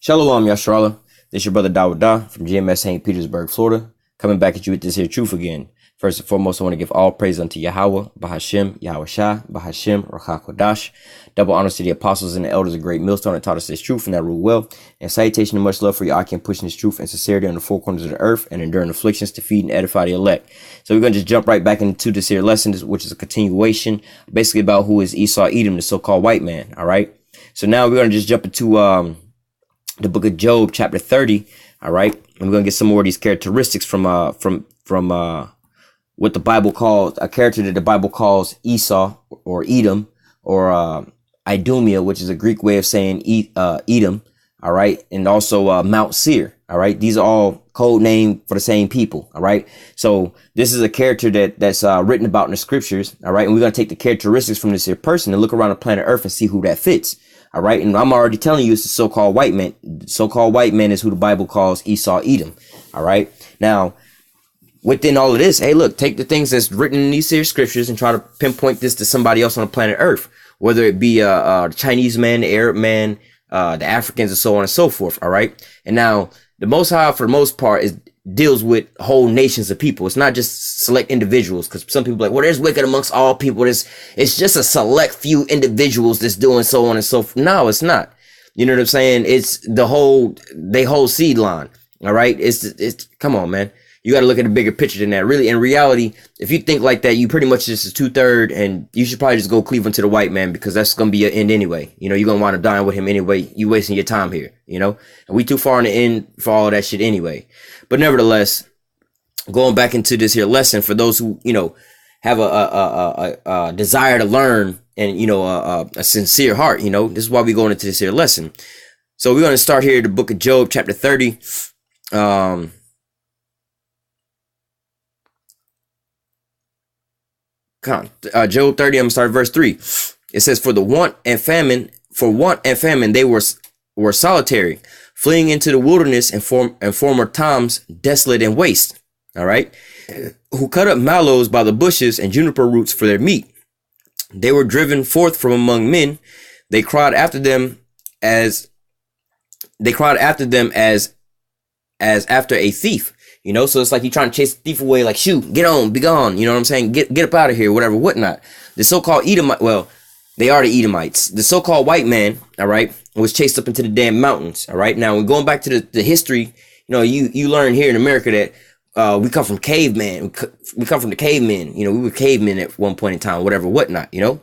Shalom, Yashrala. This is your brother Dawada from GMS St. Petersburg, Florida, coming back at you with this here truth again. First and foremost, I want to give all praise unto Yahweh, Bahashem, Yahweh Shah, Bahashem, Ruach HaKodesh. Double honors to the apostles and the elders of Great Millstone that taught us this truth and that rule well. And salutation and much love for Yakim pushing this truth and sincerity on the four corners of the earth and enduring afflictions to feed and edify the elect. So we're going to just jump right back into this here lesson, which is a continuation, basically about who is Esau Edom, the so-called white man. All right. So now we're going to just jump into the book of Job, chapter 30. All right. And we're going to get some more of these characteristics from what the Bible calls a character that the Bible calls Esau or Edom or Idumea, which is a Greek way of saying Edom. All right. And also Mount Seir. All right. These are all code name for the same people. All right. So this is a character that's written about in the scriptures. All right. And we're going to take the characteristics from this here person and look around the planet Earth and see who that fits. All right. And I'm already telling you, it's the so-called white man. So-called white man is who the Bible calls Esau Edom. All right. Now, within all of this, hey, look, take the things that's written in these here scriptures and try to pinpoint this to somebody else on the planet Earth, whether it be the Chinese man, the Arab man, the Africans, and so on and so forth. All right. And now the Most High, for the most part, deals with whole nations of people. It's not just select individuals, because some people are like, well, there's wicked amongst all people. It's just a select few individuals that's doing so on and so forth. No, it's not. You know what I'm saying? It's the whole seed line. All right. It's come on, man. You got to look at the bigger picture than that. Really, in reality, if you think like that, you pretty much just is 2/3, and you should probably just go Cleveland to the white man, because that's going to be your end anyway. You know, you're going to wind up dying with him anyway. You wasting your time here, you know, and we too far in the end for all of that shit anyway. But nevertheless, going back into this here lesson for those who, you know, have a desire to learn and, you know, a sincere heart, you know, this is why we're going into this here lesson. So we're going to start here, the book of Job, chapter 30. Job 30, I'm gonna start at verse 3. It says, for want and famine, they were solitary, fleeing into the wilderness and former times, desolate and waste. All right. Who cut up mallows by the bushes and juniper roots for their meat. They were driven forth from among men. They cried after them as after a thief. You know, so it's like you're trying to chase the thief away, like, shoot, get on, be gone. You know what I'm saying? Get up out of here, whatever, whatnot. The so-called Edomite, well, they are the Edomites. The so-called white man, all right, was chased up into the damn mountains, all right? Now, when going back to the history, you know, you learn here in America that we come from caveman. We come from the cavemen. You know, we were cavemen at one point in time, whatever, whatnot, you know?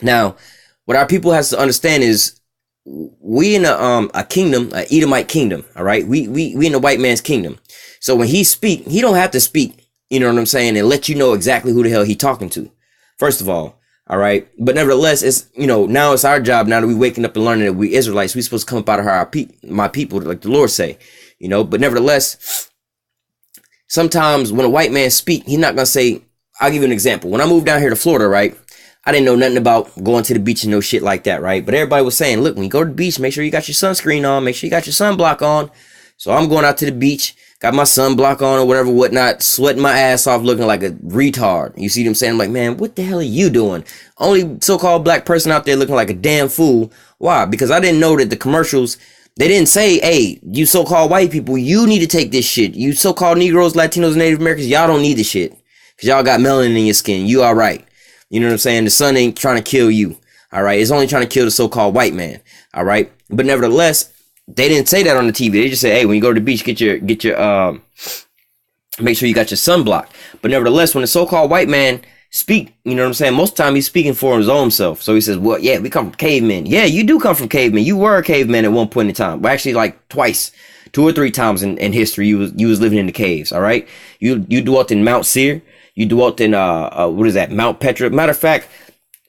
Now, what our people has to understand is we in a kingdom, a Edomite kingdom, all right? We in the white man's kingdom. So when he speak, he don't have to speak, you know what I'm saying, and let you know exactly who the hell he talking to, first of all right? But nevertheless, it's, you know, now it's our job, now that we waking up and learning that we Israelites, we supposed to come up out of my people, like the Lord say, you know. But nevertheless, sometimes when a white man speak, he's not going to say, I'll give you an example. When I moved down here to Florida, right, I didn't know nothing about going to the beach and no shit like that, right? But everybody was saying, look, when you go to the beach, make sure you got your sunscreen on, make sure you got your sunblock on. So I'm going out to the beach, got my sunblock on or whatever, whatnot, sweating my ass off, looking like a retard. You see what I'm saying? I'm like, man, what the hell are you doing? Only so-called black person out there looking like a damn fool. Why? Because I didn't know that the commercials, they didn't say, hey, you so-called white people, you need to take this shit. You so-called Negroes, Latinos, Native Americans, y'all don't need this shit. Because y'all got melanin in your skin. You all right. You know what I'm saying? The sun ain't trying to kill you. All right. It's only trying to kill the so-called white man. All right. But nevertheless, they didn't say that on the TV. They just said, hey, when you go to the beach, get your make sure you got your sunblock. But nevertheless, when the so-called white man speak, you know what I'm saying? Most of the time he's speaking for his own self. So he says, well, yeah, we come from cavemen. Yeah, you do come from cavemen. You were a caveman at one point in time. Well, actually, like twice, 2 or 3 times in history, you was living in the caves. All right. You dwelt in Mount Seir. You dwelt in, what is that? Mount Petra. Matter of fact,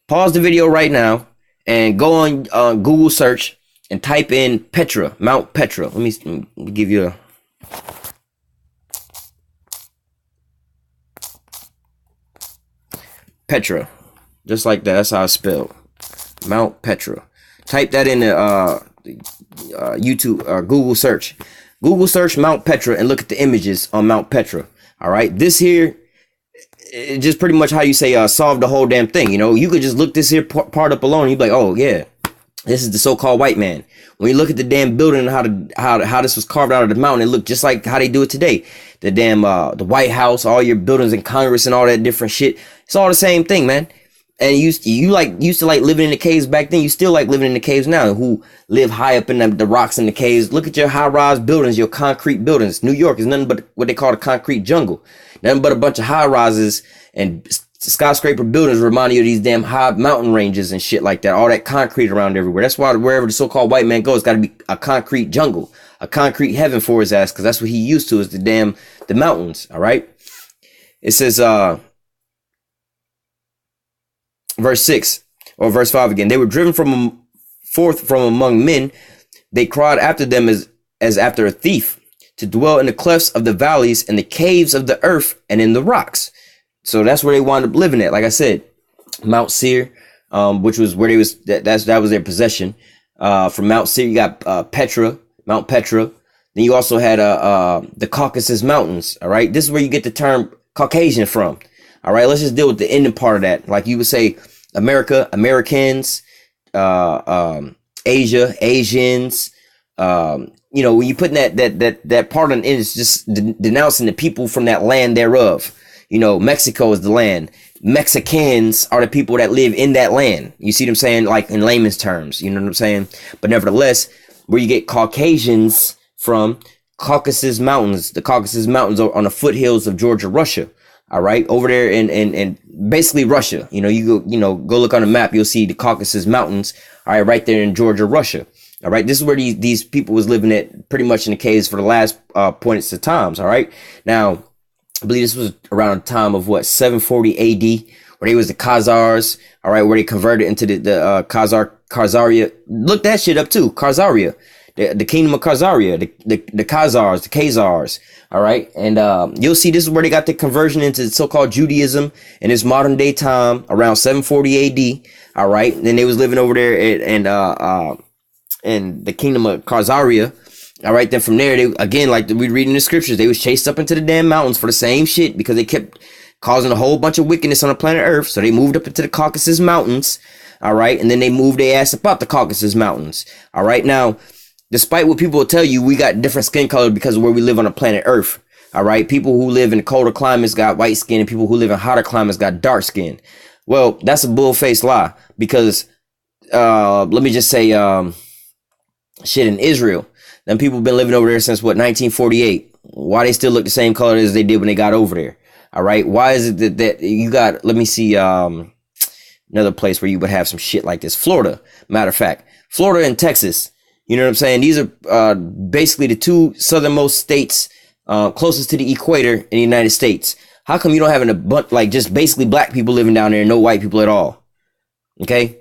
pause the video right now and go on Google search and type in Petra, Mount Petra. Let me give you a... Petra. Just like that. That's how it's spelled. Mount Petra. Type that in the YouTube or Google search. Google search Mount Petra and look at the images on Mount Petra. All right. This here, it's just pretty much how you say solve the whole damn thing. You know, you could just look this here part up alone and you'd be like, oh, yeah. This is the so-called white man. When you look at the damn building and how this was carved out of the mountain, it looked just like how they do it today. The damn the White House, all your buildings in Congress and all that different shit. It's all the same thing, man. And you used to like living in the caves back then. You still like living in the caves now. Who live high up in the rocks in the caves? Look at your high-rise buildings, your concrete buildings. New York is nothing but what they call the concrete jungle. Nothing but a bunch of high-rises and skyscraper buildings remind you of these damn high mountain ranges and shit like that. All that concrete around everywhere. That's why wherever the so-called white man goes, it's got to be a concrete jungle, a concrete heaven for his ass, because that's what he used to, is the mountains. All right. It says, verse 6 or verse 5 again. They were driven forth from among men. They cried after them as after a thief, to dwell in the clefts of the valleys and the caves of the earth and in the rocks. So that's where they wound up living at. Like I said, Mount Seir, which was where they was, that was their possession. From Mount Seir, you got Mount Petra. Then you also had the Caucasus Mountains. All right, this is where you get the term Caucasian from. All right, let's just deal with the ending part of that. Like you would say, America, Americans, Asia, Asians. You know, when you put that part on it, it's just denouncing the people from that land thereof. You know, Mexico is the land. Mexicans are the people that live in that land. You see what I'm saying? Like in layman's terms, you know what I'm saying? But nevertheless, where you get Caucasians from, Caucasus Mountains, the Caucasus Mountains are on the foothills of Georgia, Russia. All right. Over there in basically Russia. You know, go look on the map. You'll see the Caucasus Mountains. All right. Right there in Georgia, Russia. All right. This is where these people was living at pretty much in the caves for the last points of times. All right. Now, I believe this was around the time of 740 AD, where they was the Khazars, all right, where they converted into the Khazaria. Look that shit up too, Khazaria, the kingdom of Khazaria, the Khazars, the Khazars, all right, and you'll see this is where they got the conversion into so-called Judaism in this modern day time around 740 AD, all right, and then they was living over there in the kingdom of Khazaria. All right, then from there, they, again, like we read in the scriptures, they was chased up into the damn mountains for the same shit because they kept causing a whole bunch of wickedness on the planet Earth. So they moved up into the Caucasus Mountains. All right, and then they moved their ass up out the Caucasus Mountains. All right, now, despite what people will tell you, we got different skin color because of where we live on the planet Earth. All right, people who live in colder climates got white skin, and people who live in hotter climates got dark skin. Well, that's a bull-faced lie because let me just say, shit, in Israel. Them people been living over there since 1948. Why they still look the same color as they did when they got over there? All right. Why is it that you got, let me see, another place where you would have some shit like this. Florida. Matter of fact, Florida and Texas. You know what I'm saying? These are basically the two southernmost states closest to the equator in the United States. How come you don't have a bunch, like just basically black people living down there and no white people at all? Okay.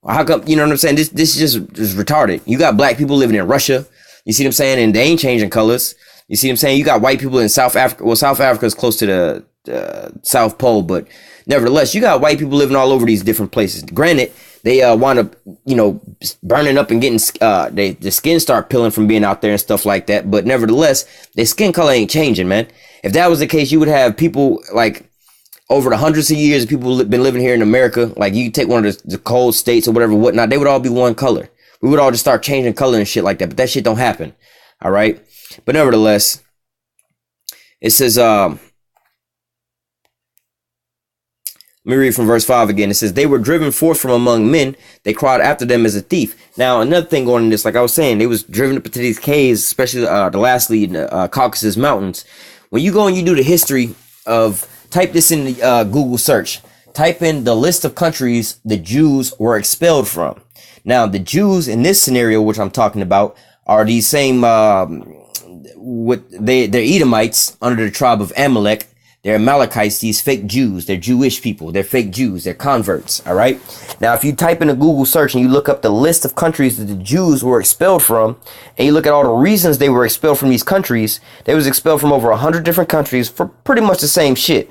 How come, you know what I'm saying? This is just retarded. You got black people living in Russia. You see what I'm saying? And they ain't changing colors. You see what I'm saying? You got white people in South Africa. Well, South Africa is close to the South Pole, but nevertheless, you got white people living all over these different places. Granted, they wind up, burning up and getting, the skin start peeling from being out there and stuff like that. But nevertheless, their skin color ain't changing, man. If that was the case, you would have people like over the hundreds of years people been living here in America. Like you take one of the cold states or whatever, whatnot, they would all be one color. We would all just start changing color and shit like that. But that shit don't happen. All right. But nevertheless, it says, let me read from verse 5 again. It says, they were driven forth from among men. They cried after them as a thief. Now, another thing going in this, like I was saying, they was driven up into these caves, especially lastly in the Caucasus Mountains. When you go and you do the history of, type this in the Google search. Type in the list of countries the Jews were expelled from. Now, the Jews in this scenario, which I'm talking about, are these same, they're Edomites under the tribe of Amalek. They're Amalekites, these fake Jews. They're Jewish people. They're fake Jews. They're converts. All right. Now, if you type in a Google search and you look up the list of countries that the Jews were expelled from, and you look at all the reasons they were expelled from these countries, they was expelled from over 100 different countries for pretty much the same shit.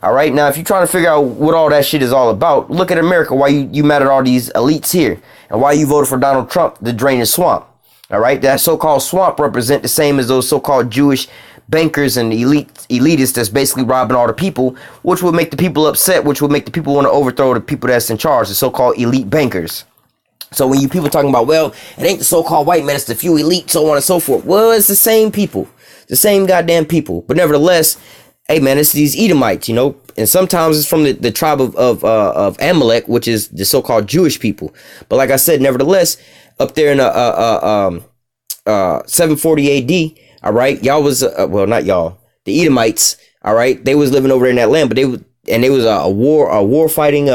All right. Now, if you're trying to figure out what all that shit is all about, look at America. Why you mad at all these elites here, and why you voted for Donald Trump to drain the swamp. All right. That so-called swamp represent the same as those so-called Jewish bankers and elitists that's basically robbing all the people, which would make the people upset, which would make the people want to overthrow the people that's in charge, the so-called elite bankers. So when you people talking about, well, it ain't the so-called white man, it's the few elite, so on and so forth. Well, it's the same people, the same goddamn people. But nevertheless, hey man, it's these Edomites, you know, and sometimes it's from the tribe of Amalek, which is the so-called Jewish people. But like I said, nevertheless, up there in 740 AD, all right, y'all was well, not y'all, the Edomites, all right, they was living over there in that land, but they was a war fighting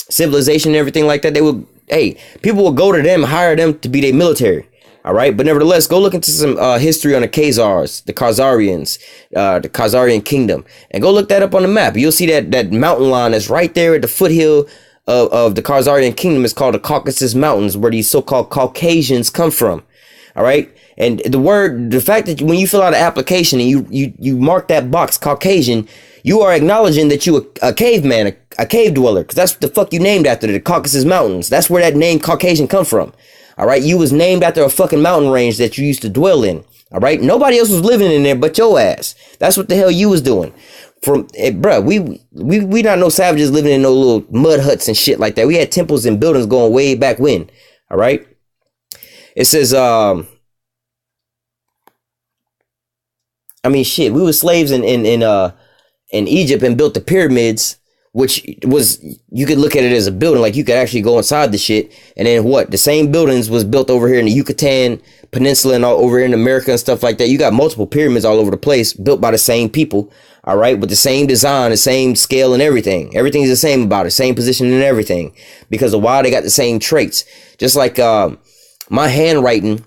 civilization and everything like that. They would, hey, people would go to them, hire them to be their military. All right. But nevertheless, go look into some history on the Khazars, the Khazarians, the Khazarian kingdom, and go look that up on the map. You'll see that mountain line that's right there at the foothill of the Khazarian kingdom. Is called the Caucasus Mountains, where these so-called Caucasians come from. All right. And the fact that when you fill out an application and you mark that box Caucasian, you are acknowledging that you a caveman, a cave dweller, because that's what the fuck you named after, the Caucasus Mountains. That's where that name Caucasian come from. All right. You was named after a fucking mountain range that you used to dwell in. All right. Nobody else was living in there but your ass. That's what the hell you was doing. Bruh, we not no savages living in no little mud huts and shit like that. We had temples and buildings going way back when. All right. It says, I mean, shit, we were slaves in Egypt and built the pyramids, which was, you could look at it as a building, like you could actually go inside the shit. And then what? The same buildings was built over here in the Yucatan Peninsula and all over here in America and stuff like that. You got multiple pyramids all over the place built by the same people. All right. With the same design, the same scale and everything. Everything's the same about it. Same position and everything. Because of why they got the same traits. Just like my handwriting,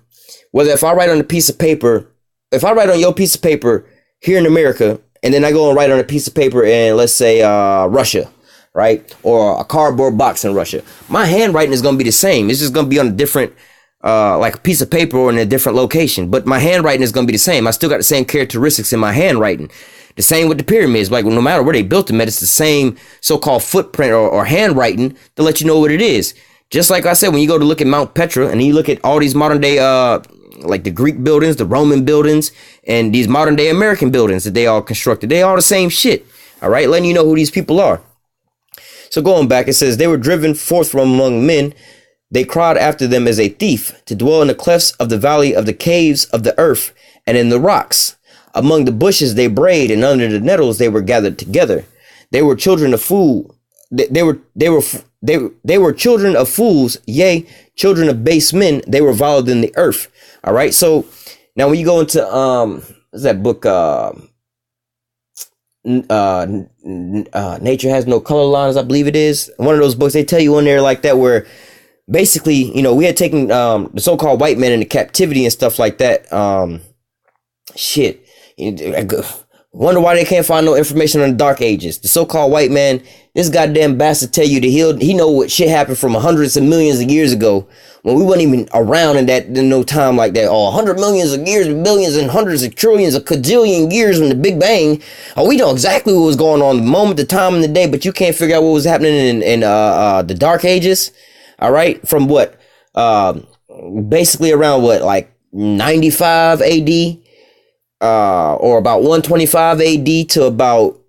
whether if I write on a piece of paper, if I write on your piece of paper here in America, and then I go and write on a piece of paper in, let's say, Russia, right? Or a cardboard box in Russia. My handwriting is going to be the same. It's just going to be on a different, like a piece of paper or in a different location. But my handwriting is going to be the same. I still got the same characteristics in my handwriting. The same with the pyramids. Like, no matter where they built them at, it's the same so-called footprint or handwriting to let you know what it is. Just like I said, when you go to look at Mount Petra and you look at all these modern day, like the Greek buildings, the Roman buildings, and these modern day American buildings that they all constructed, they all the same shit. All right, letting you know who these people are. So going back, it says they were driven forth from among men. They cried after them as a thief, to dwell in the clefts of the valley of the caves of the earth, and in the rocks. Among the bushes they brayed, and under the nettles they were gathered together. They were children of fool. They were children of fools, yea, children of base men. They were viler than the earth. All right. So now when you go into what's that book? Nature Has No Color Lines, I believe it is. One of those books, they tell you in there like that, where basically, you know, we had taken the so-called white men into captivity and stuff like that. Shit. Wonder why they can't find no information on the Dark Ages. The so-called white man, this goddamn bastard tell you that he know what shit happened from hundreds of millions of years ago, when we weren't even around in no time like that. Oh, 100 millions of years, billions and hundreds of trillions, a cajillion years from the Big Bang. Oh, we know exactly what was going on, the moment, the time, and the day, but you can't figure out what was happening in the Dark Ages. All right, from what? Basically around what, like 95 AD? Or about 125 AD to about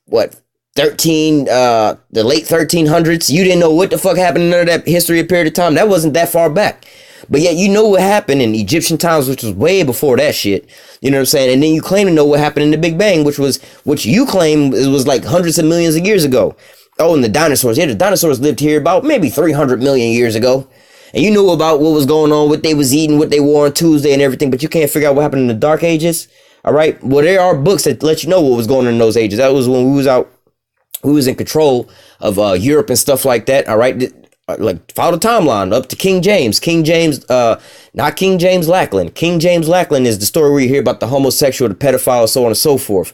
what, 13 the late 1300s. You didn't know what the fuck happened in none of that history period of time. That wasn't that far back, but yet you know what happened in Egyptian times, which was way before that shit. You know what I'm saying? And then you claim to know what happened in the Big Bang, which you claim was like hundreds of millions of years ago. Oh, and the dinosaurs. Yeah, the dinosaurs lived here about maybe 300 million years ago. And you knew about what was going on, what they was eating, what they wore on Tuesday and everything, but you can't figure out what happened in the Dark Ages. All right. Well, there are books that let you know what was going on in those ages. That was when we was in control of Europe and stuff like that. All right. Like, follow the timeline up to King James. Not King James Lackland. King James Lackland is the story where you hear about the homosexual, the pedophile, so on and so forth.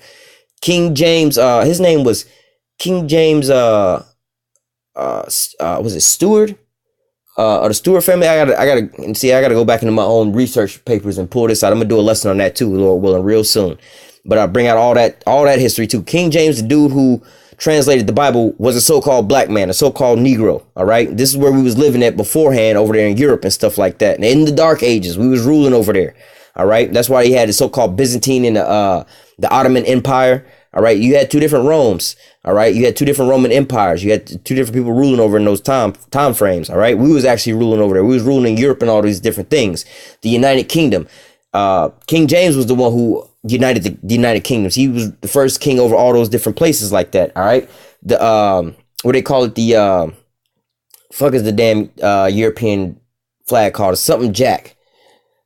King James, his name was King James, was it Stewart? Or the Stewart family. I gotta go back into my own research papers and pull this out. I'm gonna do a lesson on that too, Lord willing, real soon. But I'll bring out all that history too. King James, the dude who translated the Bible, was a so-called black man, a so-called Negro. All right, this is where we was living at beforehand over there in Europe and stuff like that. And in the Dark Ages, we was ruling over there. All right, that's why he had the so-called Byzantine and the Ottoman Empire. All right. You had two different Romes. All right. You had two different Roman empires. You had two different people ruling over in those time frames. All right. We was actually ruling over there. We was ruling in Europe and all these different things. The United Kingdom. King James was the one who united the United Kingdoms. He was the first king over all those different places like that. All right. The what they call it, the fuck is the damn European flag called? It's something Jack.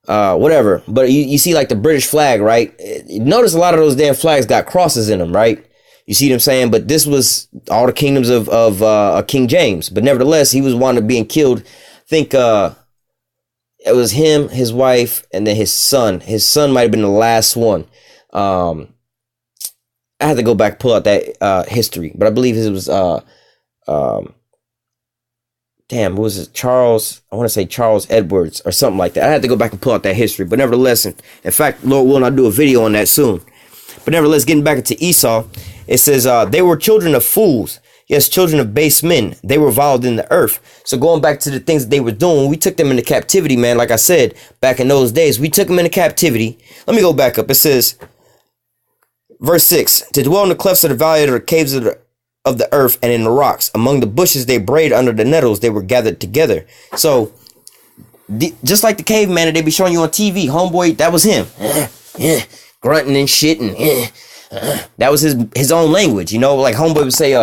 Whatever. But you see like the British flag, right? Notice a lot of those damn flags got crosses in them, right? You see what I'm saying? But this was all the kingdoms of King James. But nevertheless, he was one of being killed. I think it was him, his wife, and then his son. His son might have been the last one. I had to go back and pull out that history, but I believe it was damn, what was it? Charles, I want to say Charles Edwards or something like that. I had to go back and pull out that history, but nevertheless, in fact, Lord willing, I'll do a video on that soon. But nevertheless, getting back into Esau, it says they were children of fools. Yes, children of base men. They were reviled in the earth. So going back to the things that they were doing, we took them into captivity, man. Like I said, back in those days, we took them into captivity. Let me go back up. It says, verse 6, to dwell in the clefts of the valley or the caves of the earth and in the rocks. Among the bushes they brayed, under the nettles they were gathered together. So, just like the caveman that they be showing you on TV, homeboy, that was him. Grunting and shit. And that was his own language, you know? Like homeboy would say,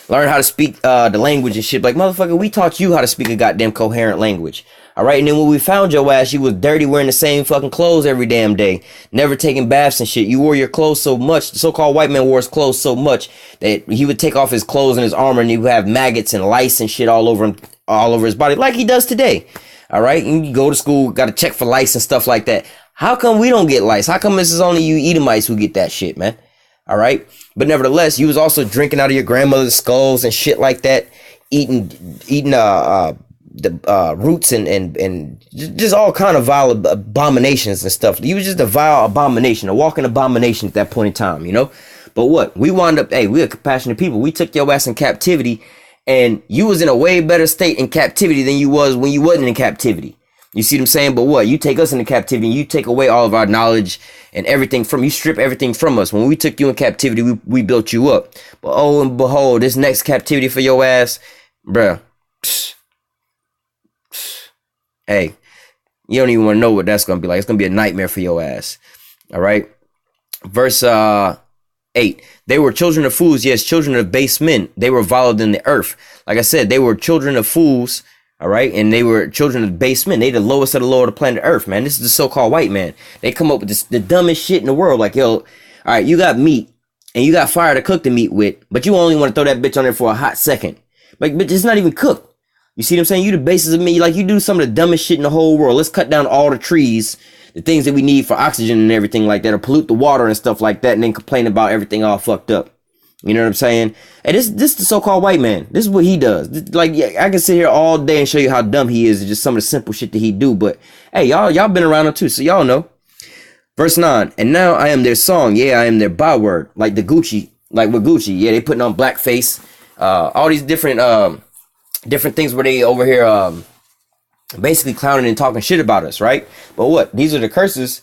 learn how to speak the language and shit. Like, motherfucker, we taught you how to speak a goddamn coherent language. All right. And then when we found your ass, you was dirty, wearing the same fucking clothes every damn day, never taking baths and shit. You wore your clothes so much. The so-called white man wore his clothes so much that he would take off his clothes and his armor and he would have maggots and lice and shit all over him, all over his body, like he does today. All right. And you go to school, got to check for lice and stuff like that. How come we don't get lice? How come this is only you Edomites who get that shit, man? All right. But nevertheless, you was also drinking out of your grandmother's skulls and shit like that, eating the roots and just all kind of vile abominations and stuff. You was just a vile abomination, a walking abomination at that point in time, you know? But what? We wound up, hey, we're compassionate people. We took your ass in captivity, and you was in a way better state in captivity than you was when you wasn't in captivity. You see what I'm saying? But what? You take us into captivity, and you take away all of our knowledge and everything from you, strip everything from us. When we took you in captivity, we built you up. But oh and behold, this next captivity for your ass, bruh. Hey, you don't even want to know what that's going to be like. It's going to be a nightmare for your ass. All right. Verse 8. They were children of fools. Yes, children of base men. They were reviled in the earth. Like I said, they were children of fools. All right. And they were children of base men. They the lowest of the low of the planet Earth, man. This is the so-called white man. They come up with the dumbest shit in the world. Like, yo, all right, you got meat and you got fire to cook the meat with, but you only want to throw that bitch on there for a hot second. Like, bitch, it's not even cooked. You see what I'm saying? You the basis of me. Like, you do some of the dumbest shit in the whole world. Let's cut down all the trees, the things that we need for oxygen and everything like that, or pollute the water and stuff like that, and then complain about everything all fucked up. You know what I'm saying? And this is the so-called white man. This is what he does. Like, yeah, I can sit here all day and show you how dumb he is, and just some of the simple shit that he do. But hey, y'all been around him too, so y'all know. Verse 9. And now I am their song. Yeah, I am their byword. Like the Gucci, like with Gucci. Yeah, they putting on blackface. All these different things where they over here basically clowning and talking shit about us, right? But what? These are the curses.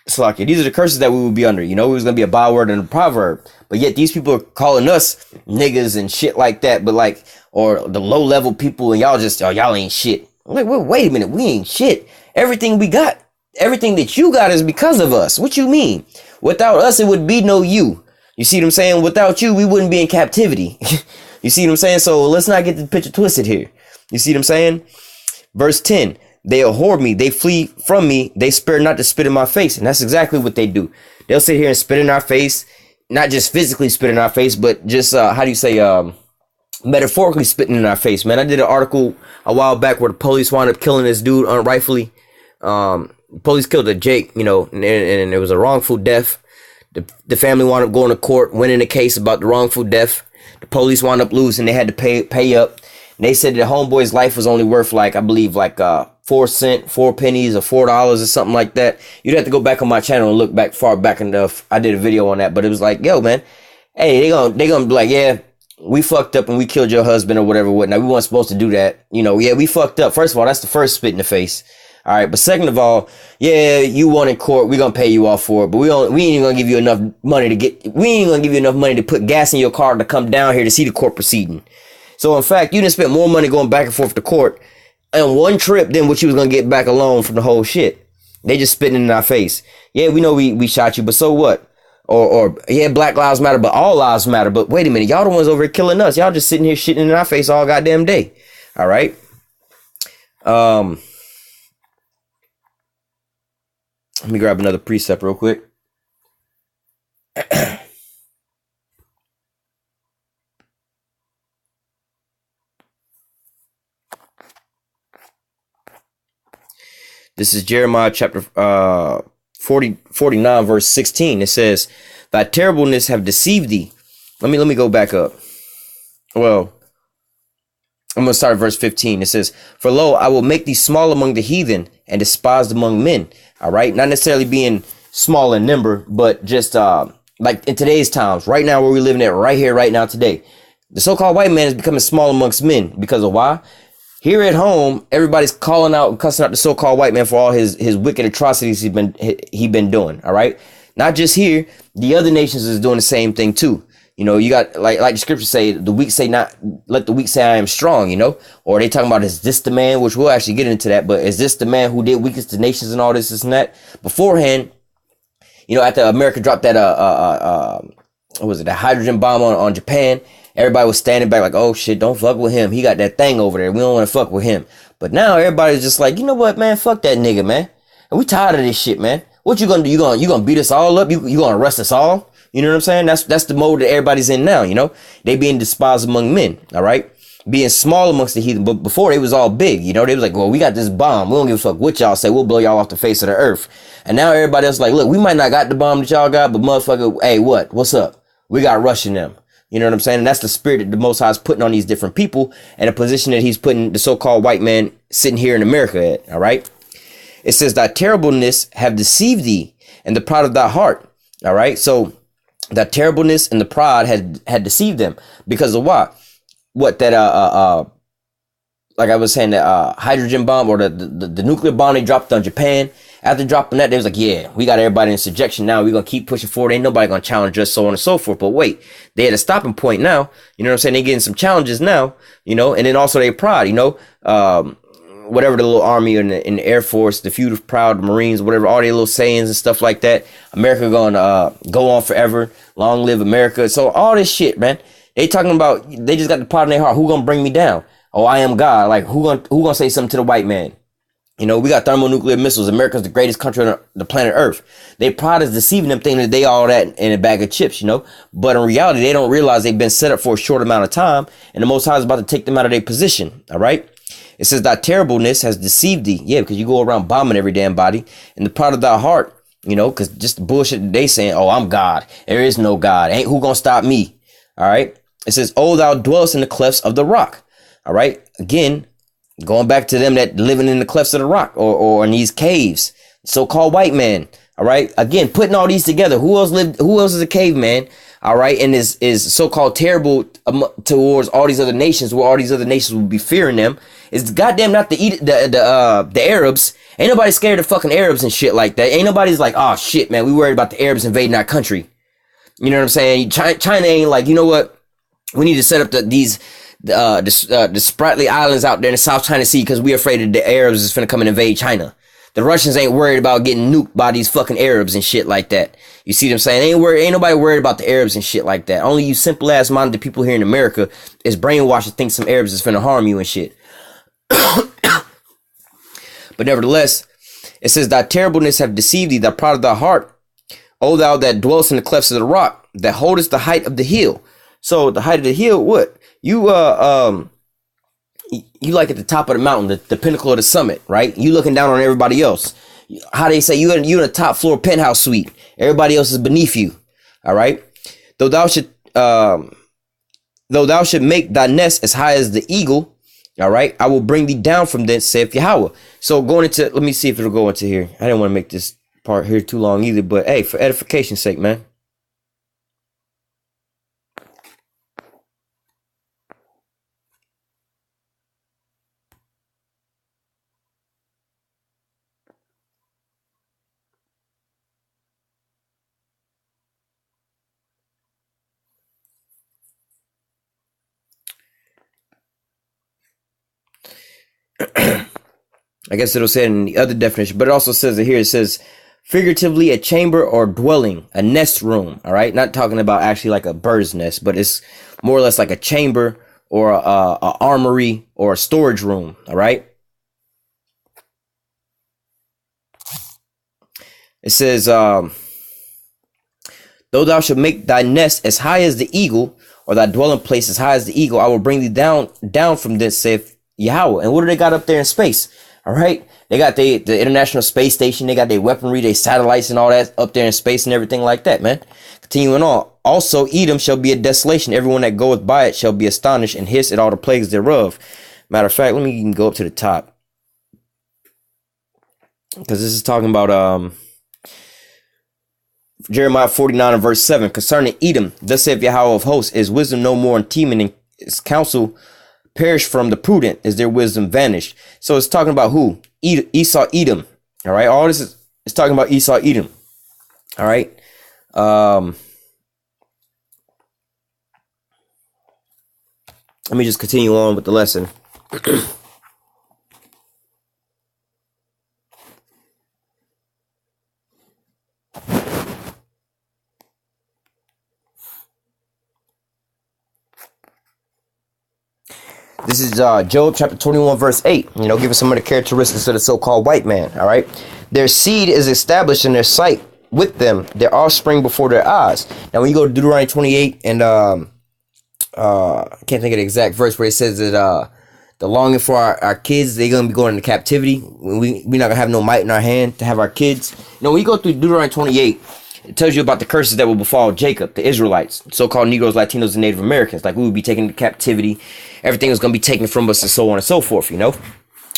Slacky. These are the curses that we would be under. You know, it was gonna be a byword and a proverb. But yet these people are calling us niggas and shit like that. But like, or the low level people, and y'all just, oh, y'all ain't shit. I'm like, wait a minute, we ain't shit. Everything we got, everything that you got is because of us. What you mean? Without us, it would be no you. You see what I'm saying? Without you, we wouldn't be in captivity. You see what I'm saying? So let's not get the picture twisted here. You see what I'm saying? Verse 10. They abhor me. They flee from me. They spare not to spit in my face. And that's exactly what they do. They'll sit here and spit in our face. Not just physically spit in our face, but just, how do you say, metaphorically spitting in our face, man. I did an article a while back where the police wound up killing this dude unrightfully. Police killed a Jake, you know, and it was a wrongful death. The family wound up going to court, winning the case about the wrongful death. The police wound up losing. They had to pay up. And they said that homeboy's life was only worth, like, I believe, like 4 cents, 4 pennies, or $4 or something like that. You'd have to go back on my channel and look back far back enough. I did a video on that, but it was like, yo, man, hey, they gonna be like, yeah, we fucked up and we killed your husband or whatever, whatnot. We weren't supposed to do that. You know, yeah, we fucked up. First of all, that's the first spit in the face. All right, but second of all, yeah, you won in court. We're gonna pay you off for it, but we ain't even gonna give you enough money to put gas in your car to come down here to see the court proceeding. So in fact, you didn't spend more money going back and forth to court on one trip than what you was gonna get back alone from the whole shit. They just spitting in our face. Yeah, we know we shot you, but so what? Or yeah, Black Lives Matter, but all lives matter. But wait a minute, y'all the ones over here killing us. Y'all just sitting here shitting in our face all goddamn day. All right. Let me grab another precept real quick. This is Jeremiah chapter 49, verse 16. It says, thy terribleness have deceived thee. Let me go back up. Well, I'm going to start at verse 15. It says, for lo, I will make thee small among the heathen and despised among men. All right. Not necessarily being small in number, but just like in today's times, right now where we're living at right here, right now today, the so-called white man is becoming small amongst men because of why? Here at home, everybody's calling out and cussing out the so-called white man for all his wicked atrocities he been doing. All right. Not just here. The other nations is doing the same thing too. You know, you got like the scriptures say, the weak say not, let the weak say I am strong, you know, or they talking about, is this the man, which we'll actually get into that, but is this the man who did weakest the nations and all this and that beforehand, you know, after America dropped that, what was it? The hydrogen bomb on Japan. Everybody was standing back like, oh shit, don't fuck with him. He got that thing over there. We don't want to fuck with him. But now everybody's just like, you know what, man, fuck that nigga, man. And we tired of this shit, man. What you gonna do? You gonna beat us all up? You gonna arrest us all? You know what I'm saying? That's the mode that everybody's in now, you know? They being despised among men, all right? Being small amongst the heathen. But before, they was all big, you know? They was like, well, we got this bomb. We don't give a fuck what y'all say. We'll blow y'all off the face of the earth. And now everybody else like, look, we might not got the bomb that y'all got, but motherfucker, hey, what's up? We got Russian them. You know what I'm saying? And that's the spirit that the Most High is putting on these different people and a position that he's putting the so-called white man sitting here in America at, all right? It says, thy terribleness have deceived thee and the pride of thy heart, all right? So that terribleness and the pride had deceived them because of what? What that like I was saying, the hydrogen bomb or the nuclear bomb they dropped on Japan. After dropping that, they was like, yeah, we got everybody in subjection now. We're gonna keep pushing forward. Ain't nobody gonna challenge us, so on and so forth. But wait, they had a stopping point now. You know what I'm saying? They getting some challenges now, you know, and then also their pride, you know, whatever the little army in the Air Force, the few proud Marines, whatever, all their little sayings and stuff like that. America gonna go on forever. Long live America. So all this shit, man. They talking about, they just got the pride in their heart. Who gonna bring me down? Oh, I am God. Like who gonna say something to the white man? You know, we got thermonuclear missiles. America's the greatest country on the planet Earth. They pride is deceiving them, thinking that they all that in a bag of chips, you know. But in reality, they don't realize they've been set up for a short amount of time, and the Most High is about to take them out of their position. All right. It says thy terribleness has deceived thee. Yeah, because you go around bombing every damn body, and the pride of thy heart, you know, because just the bullshit that they saying, oh, I'm God. There is no God. Ain't who gonna stop me? All right. It says, oh, thou dwellest in the clefts of the rock. All right. Again, going back to them that living in the clefts of the rock or in these caves, so-called white man. All right. Again, putting all these together. Who else is a caveman? All right. And is so-called terrible towards all these other nations, where all these other nations will be fearing them. It's goddamn not the Arabs. Ain't nobody scared of fucking Arabs and shit like that. Ain't nobody's like, oh shit, man, we worried about the Arabs invading our country. You know what I'm saying? China ain't like, you know what? We need to set up the Spratly Islands out there in the South China Sea because we're afraid that the Arabs is finna come and invade China. The Russians ain't worried about getting nuked by these fucking Arabs and shit like that. You see what I'm saying? Ain't nobody worried about the Arabs and shit like that. Only you simple ass minded people here in America is brainwashed to think some Arabs is finna harm you and shit. But nevertheless, it says, thy terribleness have deceived thee, thy pride of thy heart, O thou that dwellest in the clefts of the rock, that holdest the height of the hill. So the height of the hill, what? You like at the top of the mountain, the pinnacle of the summit, right? You looking down on everybody else. How they say you in the top floor penthouse suite. Everybody else is beneath you. All right. Though thou should make thy nest as high as the eagle, all right, I will bring thee down from thence, saith Yahweh. So going into, let me see if it'll go into here. I didn't want to make this part here too long either, but hey, for edification's sake, man. I guess it'll say it in the other definition, but it also says it here. It says figuratively a chamber or dwelling, a nest room. All right, not talking about actually like a bird's nest, but it's more or less like a chamber or a armory or a storage room. All right. It says, though thou shalt make thy nest as high as the eagle, or thy dwelling place as high as the eagle, I will bring thee down from this, saith Yahweh. And what do they got up there in space? All right. They got the International Space Station. They got their weaponry, their satellites and all that up there in space and everything like that, man. Continuing on. Also, Edom shall be a desolation. Everyone that goeth by it shall be astonished and hiss at all the plagues thereof. Matter of fact, let me go up to the top. Because this is talking about Jeremiah 49 and verse 7. Concerning Edom, thus saith Yahweh of hosts, is wisdom no more in Teman, and his counsel perished from the prudent, is their wisdom vanished. So it's talking about who? Esau Edom. All right. All this is talking about Esau Edom. All right. Let me just continue on with the lesson. This is Job chapter 21 verse 8. You know, give us some of the characteristics of the so-called white man. All right. Their seed is established in their sight with them, their offspring before their eyes. Now, when you go to Deuteronomy 28 and I can't think of the exact verse where it says that the longing for our kids, they're gonna be going into captivity. We're not gonna have no might in our hand to have our kids. You know, when you go through Deuteronomy 28, it tells you about the curses that will befall Jacob, the Israelites, so-called Negroes, Latinos, and Native Americans. Like, we would be taken into captivity. Everything was going to be taken from us and so on and so forth, you know.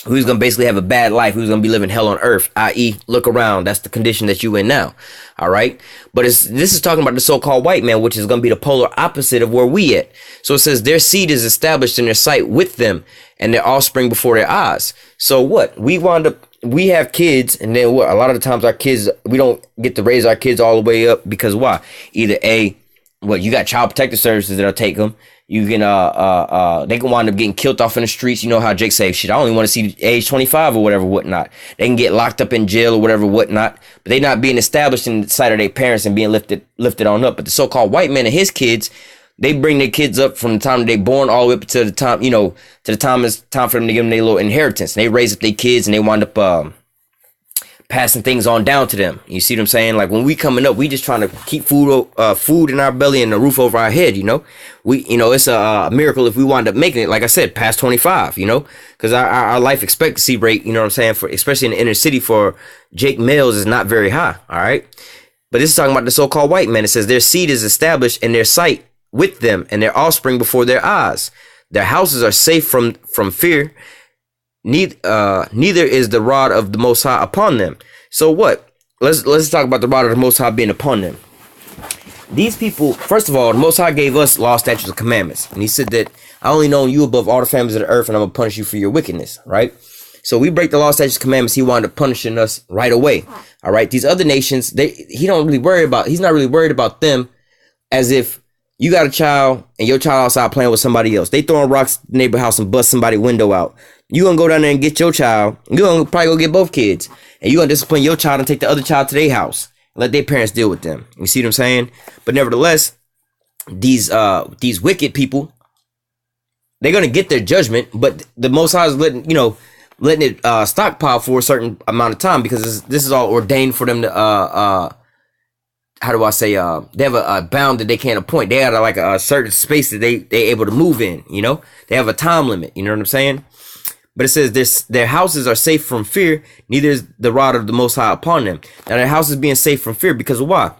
We was going to basically have a bad life. We was going to be living hell on earth, i.e. look around. That's the condition that you in now. All right. But this is talking about the so-called white man, which is going to be the polar opposite of where we at. So it says their seed is established in their sight with them and their offspring before their eyes. So what? We have kids, and then what? A lot of the times our kids, we don't get to raise our kids all the way up because why? Either you got child protective services that'll take them. You can they can wind up getting killed off in the streets. You know how Jake say, shit, I only want to see age 25 or whatever, whatnot. They can get locked up in jail or whatever, whatnot. But they not being established in the sight of their parents and being lifted on up. But the so-called white man and his kids, they bring their kids up from the time they born all the way up to the time, you know, to the time it's time for them to give them their little inheritance. And they raise up their kids and they wind up passing things on down to them. You see what I'm saying? Like, when we coming up, we just trying to keep food in our belly and a roof over our head, you know? It's a miracle if we wind up making it, like I said, past 25, you know? Because our life expectancy rate, you know what I'm saying, for especially in the inner city for Jake males is not very high, all right? But this is talking about the so-called white man. It says their seed is established in their sight with them and their offspring before their eyes. Their houses are safe from fear. Neither is the rod of the Most High upon them. So what? Let's talk about the rod of the Most High being upon them. These people, first of all, the Most High gave us law, statutes, and commandments, and He said that I only know you above all the families of the earth, and I'm gonna punish you for your wickedness. Right? So we break the law, statutes, and commandments. He wound up punishing us right away. All right. These other nations, He's not really worried about them, as if you got a child and your child outside playing with somebody else. They throwing rocks in the neighbor house and bust somebody's window out. You gonna go down there and get your child. You gonna probably go get both kids, and you gonna discipline your child and take the other child to their house and let their parents deal with them. You see what I'm saying? But nevertheless, these wicked people, they're gonna get their judgment. But the Most High is letting it stockpile for a certain amount of time, because this is all ordained for them to how do I say, they have a bound that they can't appoint. They have like a certain space that they able to move in, you know? They have a time limit, you know what I'm saying? But it says their houses are safe from fear, neither is the rod of the Most High upon them. Now their houses being safe from fear because of why?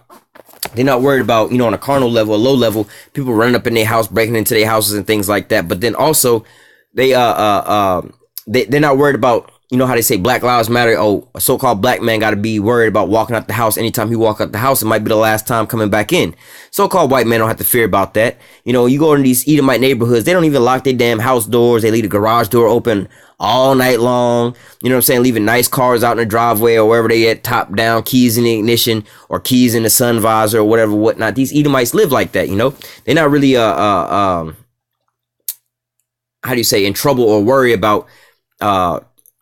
They're not worried about, on a carnal level, a low level, people running up in their house, breaking into their houses and things like that. But then also they're not worried about, how they say Black Lives Matter. Oh, a so-called black man got to be worried about walking out the house. Anytime he walk out the house, it might be the last time coming back in. So-called white men don't have to fear about that. You go in these Edomite neighborhoods, they don't even lock their damn house doors. They leave the garage door open all night long. You know what I'm saying? Leaving nice cars out in the driveway or wherever they at, top down, keys in the ignition or keys in the sun visor or whatever, whatnot. These Edomites live like that, They're not really, how do you say, in trouble or worry about,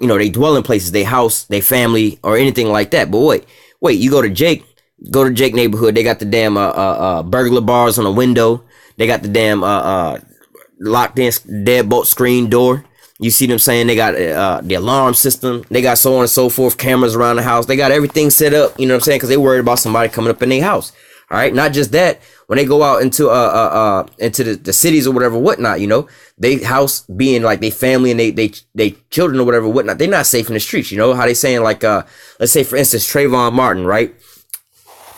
they dwelling places, they house, they family, or anything like that. But wait, you go to Jake neighborhood, they got the damn burglar bars on the window. They got the damn locked in deadbolt screen door. You see them saying they got the alarm system. They got so on and so forth, cameras around the house. They got everything set up, you know what I'm saying? Because they worried about somebody coming up in their house. All right. Not just that, when they go out into the cities or whatever, whatnot, they house being like they family and they children or whatever, whatnot. They're not safe in the streets. You know how they saying, like, let's say, for instance, Trayvon Martin, right?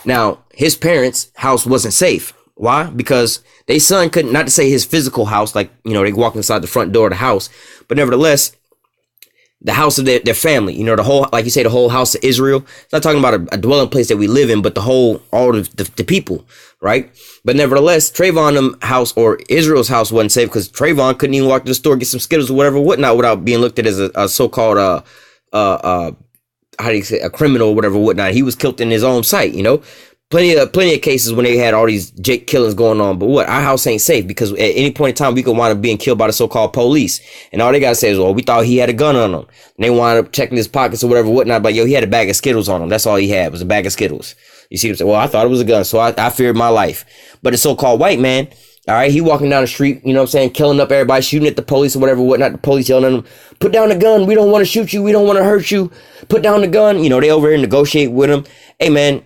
Now, his parents' house wasn't safe. Why? Because they son couldn't, not to say his physical house, like, they walk inside the front door of the house, but nevertheless, the house of their family, the whole, like you say, the whole house of Israel. It's not talking about a dwelling place that we live in, but all of the people, right? But nevertheless, Trayvon's house or Israel's house wasn't safe because Trayvon couldn't even walk to the store, get some Skittles or whatever, whatnot, without being looked at as a so-called, how do you say, a criminal or whatever, whatnot. He was killed in his own sight, Plenty of cases when they had all these Jake killings going on. But our house ain't safe because at any point in time, we could wind up being killed by the so-called police. And all they got to say is, well, we thought he had a gun on him. And they wind up checking his pockets or whatever, whatnot. But he had a bag of Skittles on him. That's all he had, was a bag of Skittles. You see what I'm saying? Well, I thought it was a gun, so I feared my life. But the so-called white man, all right, he walking down the street, killing up everybody, shooting at the police or whatever, whatnot. The police yelling at him, put down the gun. We don't want to shoot you. We don't want to hurt you. Put down the gun. They over here negotiate with him. Hey, man.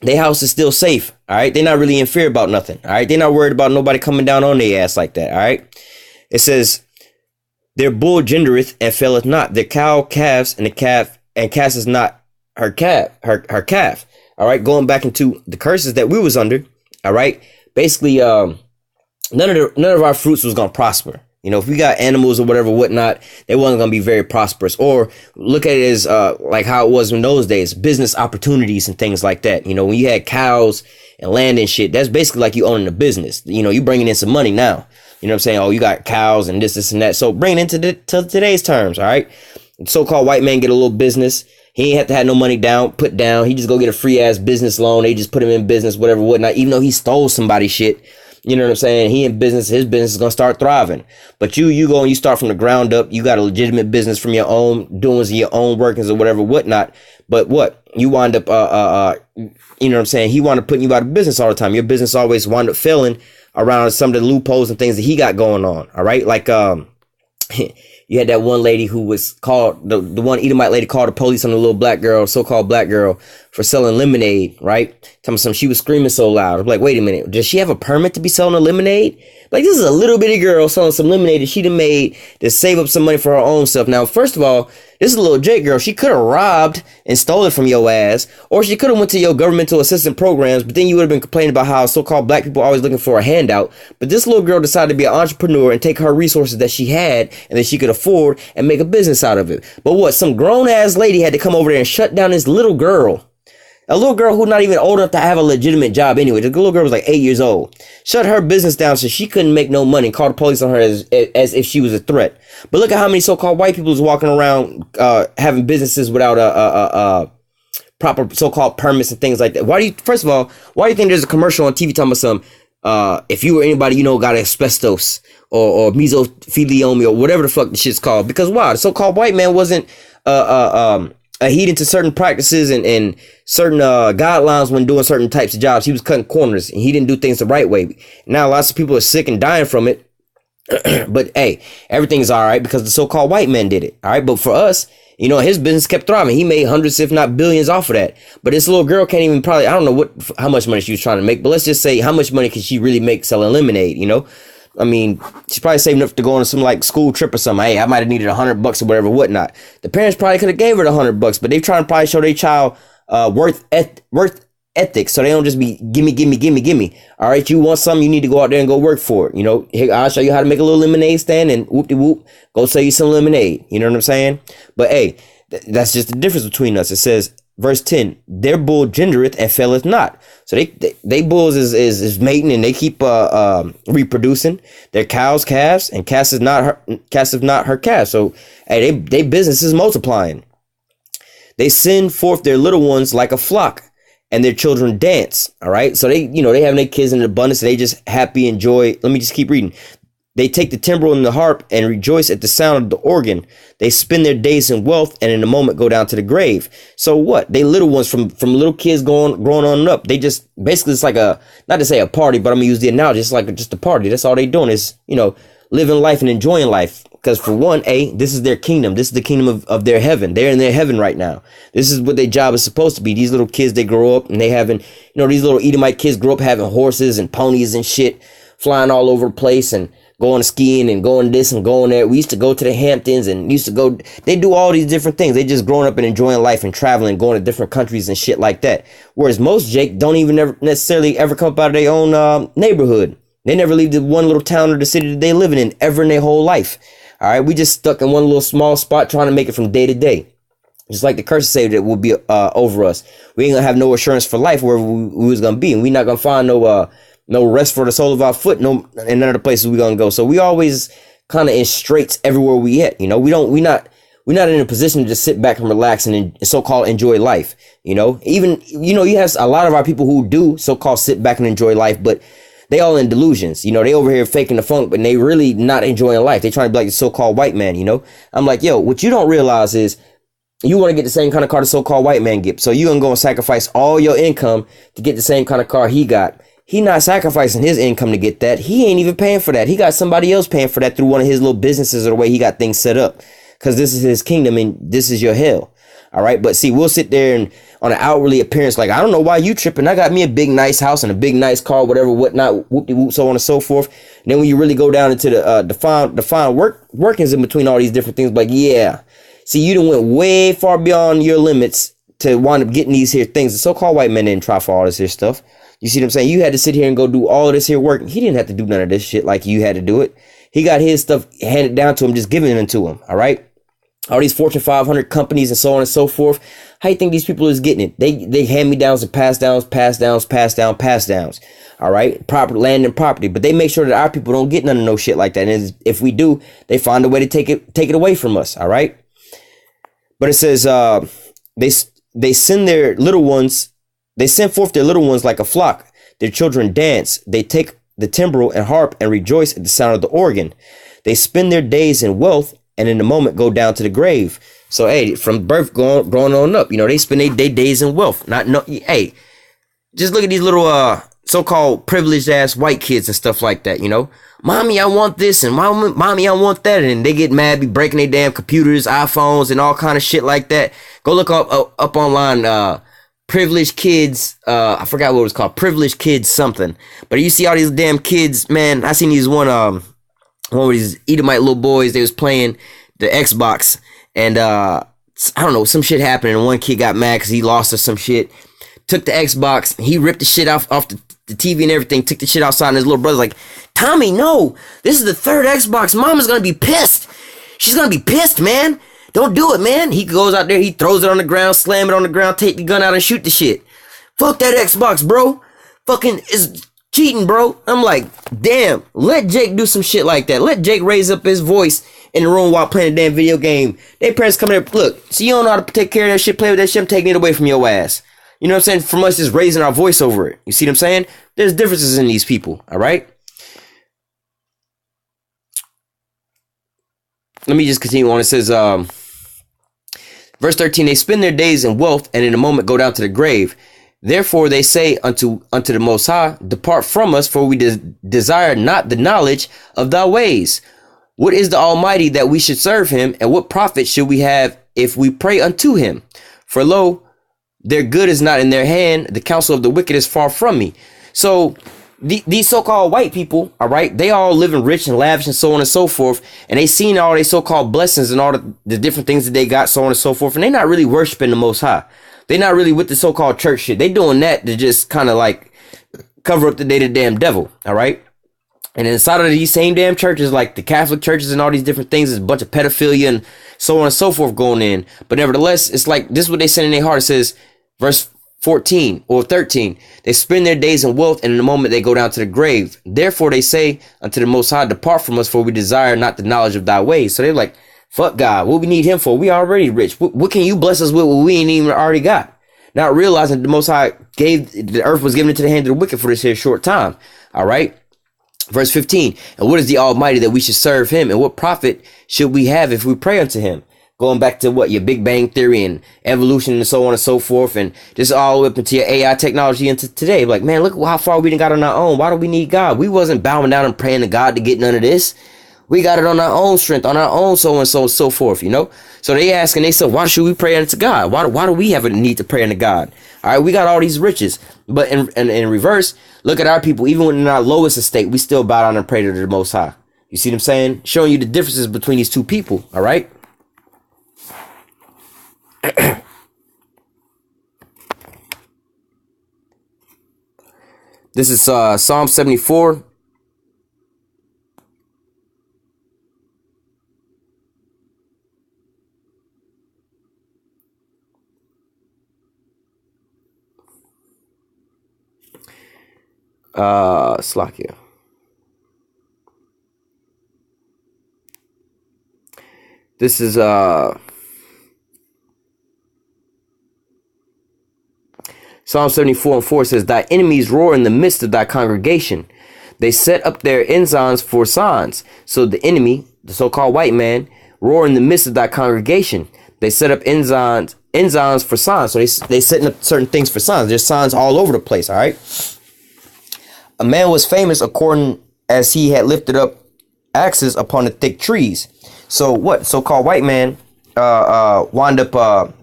Their house is still safe, all right? They're not really in fear about nothing, all right? They're not worried about nobody coming down on their ass like that, all right? It says, their bull gendereth and faileth not. Their cow calves and the calf and casteth not her calf, all right? Going back into the curses that we was under, all right? Basically, none of our fruits was going to prosper. If we got animals or whatever, whatnot, they wasn't going to be very prosperous. Or look at it as like how it was in those days, business opportunities and things like that. When you had cows and land and shit, that's basically like you owning a business. You bringing in some money now. You know what I'm saying? Oh, you got cows and this and that. So bring it into today's terms, all right? So-called white man get a little business. He ain't have to have no money put down. He just go get a free ass business loan. They just put him in business, whatever, whatnot, even though he stole somebody's shit. You know what I'm saying? He in business, his business is going to start thriving. But you go and you start from the ground up. You got a legitimate business from your own doings, your own workings or whatever, whatnot. But you wind up, you know what I'm saying? He wound up putting you out of business all the time. Your business always wind up failing around some of the loopholes and things that he got going on. All right. Like, you had that one lady who was called, the one Edomite lady called the police on the little black girl, so-called black girl, for selling lemonade, right? Telling me something, she was screaming so loud. I'm like, wait a minute, does she have a permit to be selling a lemonade? Like, this is a little bitty girl selling some lemonade that she done made to save up some money for her own self. Now, first of all, this is a little Jake girl. She could have robbed and stole it from your ass, or she could have went to your governmental assistance programs, but then you would have been complaining about how so-called black people are always looking for a handout. But this little girl decided to be an entrepreneur and take her resources that she had and that she could afford and make a business out of it. But some grown-ass lady had to come over there and shut down this little girl. A little girl who's not even old enough to have a legitimate job anyway. The little girl was like 8 years old. Shut her business down so she couldn't make no money. Called the police on her as if she was a threat. But look at how many so-called white people is walking around having businesses without a proper so-called permits and things like that. First of all, why do you think there's a commercial on TV talking about some, if you or anybody got asbestos or mesothelioma or whatever the fuck the shit's called? Because why? The so-called white man wasn't adhering to certain practices and certain guidelines when doing certain types of jobs. He was cutting corners and he didn't do things the right way. Now lots of people are sick and dying from it. But hey, everything's all right because the so-called white man did it. All right. But for us, his business kept thriving. He made hundreds, if not billions off of that. But this little girl can't even I don't know how much money she was trying to make, but let's just say how much money could she really make selling lemonade, I mean, she's probably saving up to go on some like school trip or something. Hey, I might have needed $100 or whatever, whatnot. The parents probably could have gave her the $100, but they trying to probably show their child worth ethics, so they don't just be gimme. All right, you want something, you need to go out there and go work for it. Here, I'll show you how to make a little lemonade stand and whoop-de-whoop, go sell you some lemonade. You know what I'm saying? But hey, that's just the difference between us. It says, verse 10, their bull gendereth and faileth not. So they bulls is mating and they keep reproducing. Their cows calves and casteth not her calves. So hey, they business is multiplying. They send forth their little ones like a flock, and their children dance. All right. So they having their kids in abundance. They just happy and joy. Let me just keep reading. They take the timbrel and the harp and rejoice at the sound of the organ. They spend their days in wealth and in a moment go down to the grave. So what? They little ones from little kids growing on up. They just basically, it's like a, not to say a party, but I'm gonna use the analogy. It's like just a party. That's all they doing is, living life and enjoying life. Because for one, this is their kingdom. This is the kingdom of their heaven. They're in their heaven right now. This is what their job is supposed to be. These little kids, they grow up and they having, these little Edomite kids grow up having horses and ponies and shit, flying all over the place and going skiing and going this and going there. We used to go to the Hamptons and they do all these different things. They just growing up and enjoying life and traveling, going to different countries and shit like that. Whereas most Jake don't even necessarily ever come up out of their own neighborhood. They never leave the one little town or the city that they living in ever in their whole life. All right, we just stuck in one little small spot trying to make it from day to day. Just like the curse say that will be over us. We ain't gonna have no assurance for life wherever we was gonna be, and we not gonna find no rest for the sole of our foot, no in none of the places we gonna go. So we always kind of in straits everywhere we at. We not in a position to just sit back and relax and so-called enjoy life. Even you have a lot of our people who do so-called sit back and enjoy life, but they all in delusions. They over here faking the funk, but they really not enjoying life. They trying to be like the so-called white man. I'm like, yo, what you don't realize is you want to get the same kind of car the so-called white man get. So you gonna go and sacrifice all your income to get the same kind of car he got. He not sacrificing his income to get that. He ain't even paying for that. He got somebody else paying for that through one of his little businesses or the way he got things set up. Because this is his kingdom and this is your hell. All right. But see, we'll sit there and on an outwardly appearance, like, I don't know why you tripping. I got me a big, nice house and a big, nice car, whatever, whatnot, whoop-de-whoop, so on and so forth. And then when you really go down into the fine workings in between all these different things, like, yeah, see, you done went way far beyond your limits to wind up getting these here things. The so-called white men didn't try for all this here stuff. You see what I'm saying? You had to sit here and go do all of this here work. He didn't have to do none of this shit like you had to do it. He got his stuff handed down to him, just giving it to him. All right. All these Fortune 500 companies and so on and so forth. How you think these people is getting it? They hand me downs and pass downs. All right. Proper land and property. But they make sure that our people don't get none of no shit like that. And if we do, they find a way to take it away from us. All right. But it says they send their little ones. They send forth their little ones like a flock. Their children dance. They take the timbrel and harp and rejoice at the sound of the organ. They spend their days in wealth and in a moment go down to the grave. So, hey, from birth growing on up, they spend their days in wealth. Hey, just look at these little so-called privileged ass white kids and stuff like that, Mommy, I want this, and mommy, I want that, and they get mad, be breaking their damn computers, iPhones, and all kind of shit like that. Go look up online, privileged kids, I forgot what it was called, privileged kids something. But you see all these damn kids, man. I seen these one of these Edomite little boys. They was playing the Xbox, and I don't know, some shit happened, and one kid got mad because he lost or some shit. Took the Xbox, he ripped the shit off the TV and everything. Took the shit outside, and his little brother's like, Tommy, no, this is the third Xbox. Mama's gonna be pissed. She's gonna be pissed, man. Don't do it, man. He goes out there, he throws it on the ground, slam it on the ground, take the gun out and shoot the shit. Fuck that Xbox, bro. Fucking is cheating, bro. I'm like, damn, let Jake do some shit like that. Let Jake raise up his voice in the room while playing a damn video game. Their parents come there, look, so you don't know how to take care of that shit, play with that shit, I'm taking it away from your ass. You know what I'm saying? From us just raising our voice over it. You see what I'm saying? There's differences in these people, all right? Let me just continue on. It says, verse 13, they spend their days in wealth and in a moment go down to the grave. Therefore they say unto the Most High, depart from us, for we desire not the knowledge of thy ways. What is the Almighty that we should serve him? And what profit should we have if we pray unto him? For lo, their good is not in their hand. The counsel of the wicked is far from me. So these so-called white people, all right, they all living rich and lavish and so on and so forth. And they seen all their so-called blessings and all the different things that they got, so on and so forth. And they not really worshiping the Most High. They not really with the so-called church shit. They doing that to just kind of like cover up the day to damn devil. All right. And inside of these same damn churches, like the Catholic churches and all these different things, there's a bunch of pedophilia and so on and so forth going in. But nevertheless, it's like this is what they said in their heart. It says, verse 14 or 13, they spend their days in wealth, and in a moment they go down to the grave. Therefore they say unto the Most High, depart from us, for we desire not the knowledge of thy ways. So they're like, fuck God, what we need him for? We already rich. What can you bless us with what we ain't even already got? Not realizing the Most High the earth was given into the hand of the wicked for this here short time. All right. Verse 15, and what is the Almighty that we should serve him? And what profit should we have if we pray unto him? Going back to what your Big Bang Theory and evolution and so on and so forth, and just all the way up into your AI technology into today. Like, man, look how far we done got on our own. Why do we need God? We wasn't bowing down and praying to God to get none of this. We got it on our own strength, on our own so and so and so forth, you know? So they asking, they said, why should we pray unto God? Why do we have a need to pray unto God? All right, we got all these riches. But in reverse, look at our people. Even when in our lowest estate, we still bow down and pray to the Most High. You see what I'm saying? Showing you the differences between these two people, all right? This is Psalm 74. Slakia. This is Psalm 74:4 says, thy enemies roar in the midst of thy congregation. They set up their ensigns for signs. So the enemy, the so-called white man, roar in the midst of thy congregation. They set up ensigns for signs. So they setting up certain things for signs. There's signs all over the place, all right? A man was famous according as he had lifted up axes upon the thick trees. So what? So-called white man wound up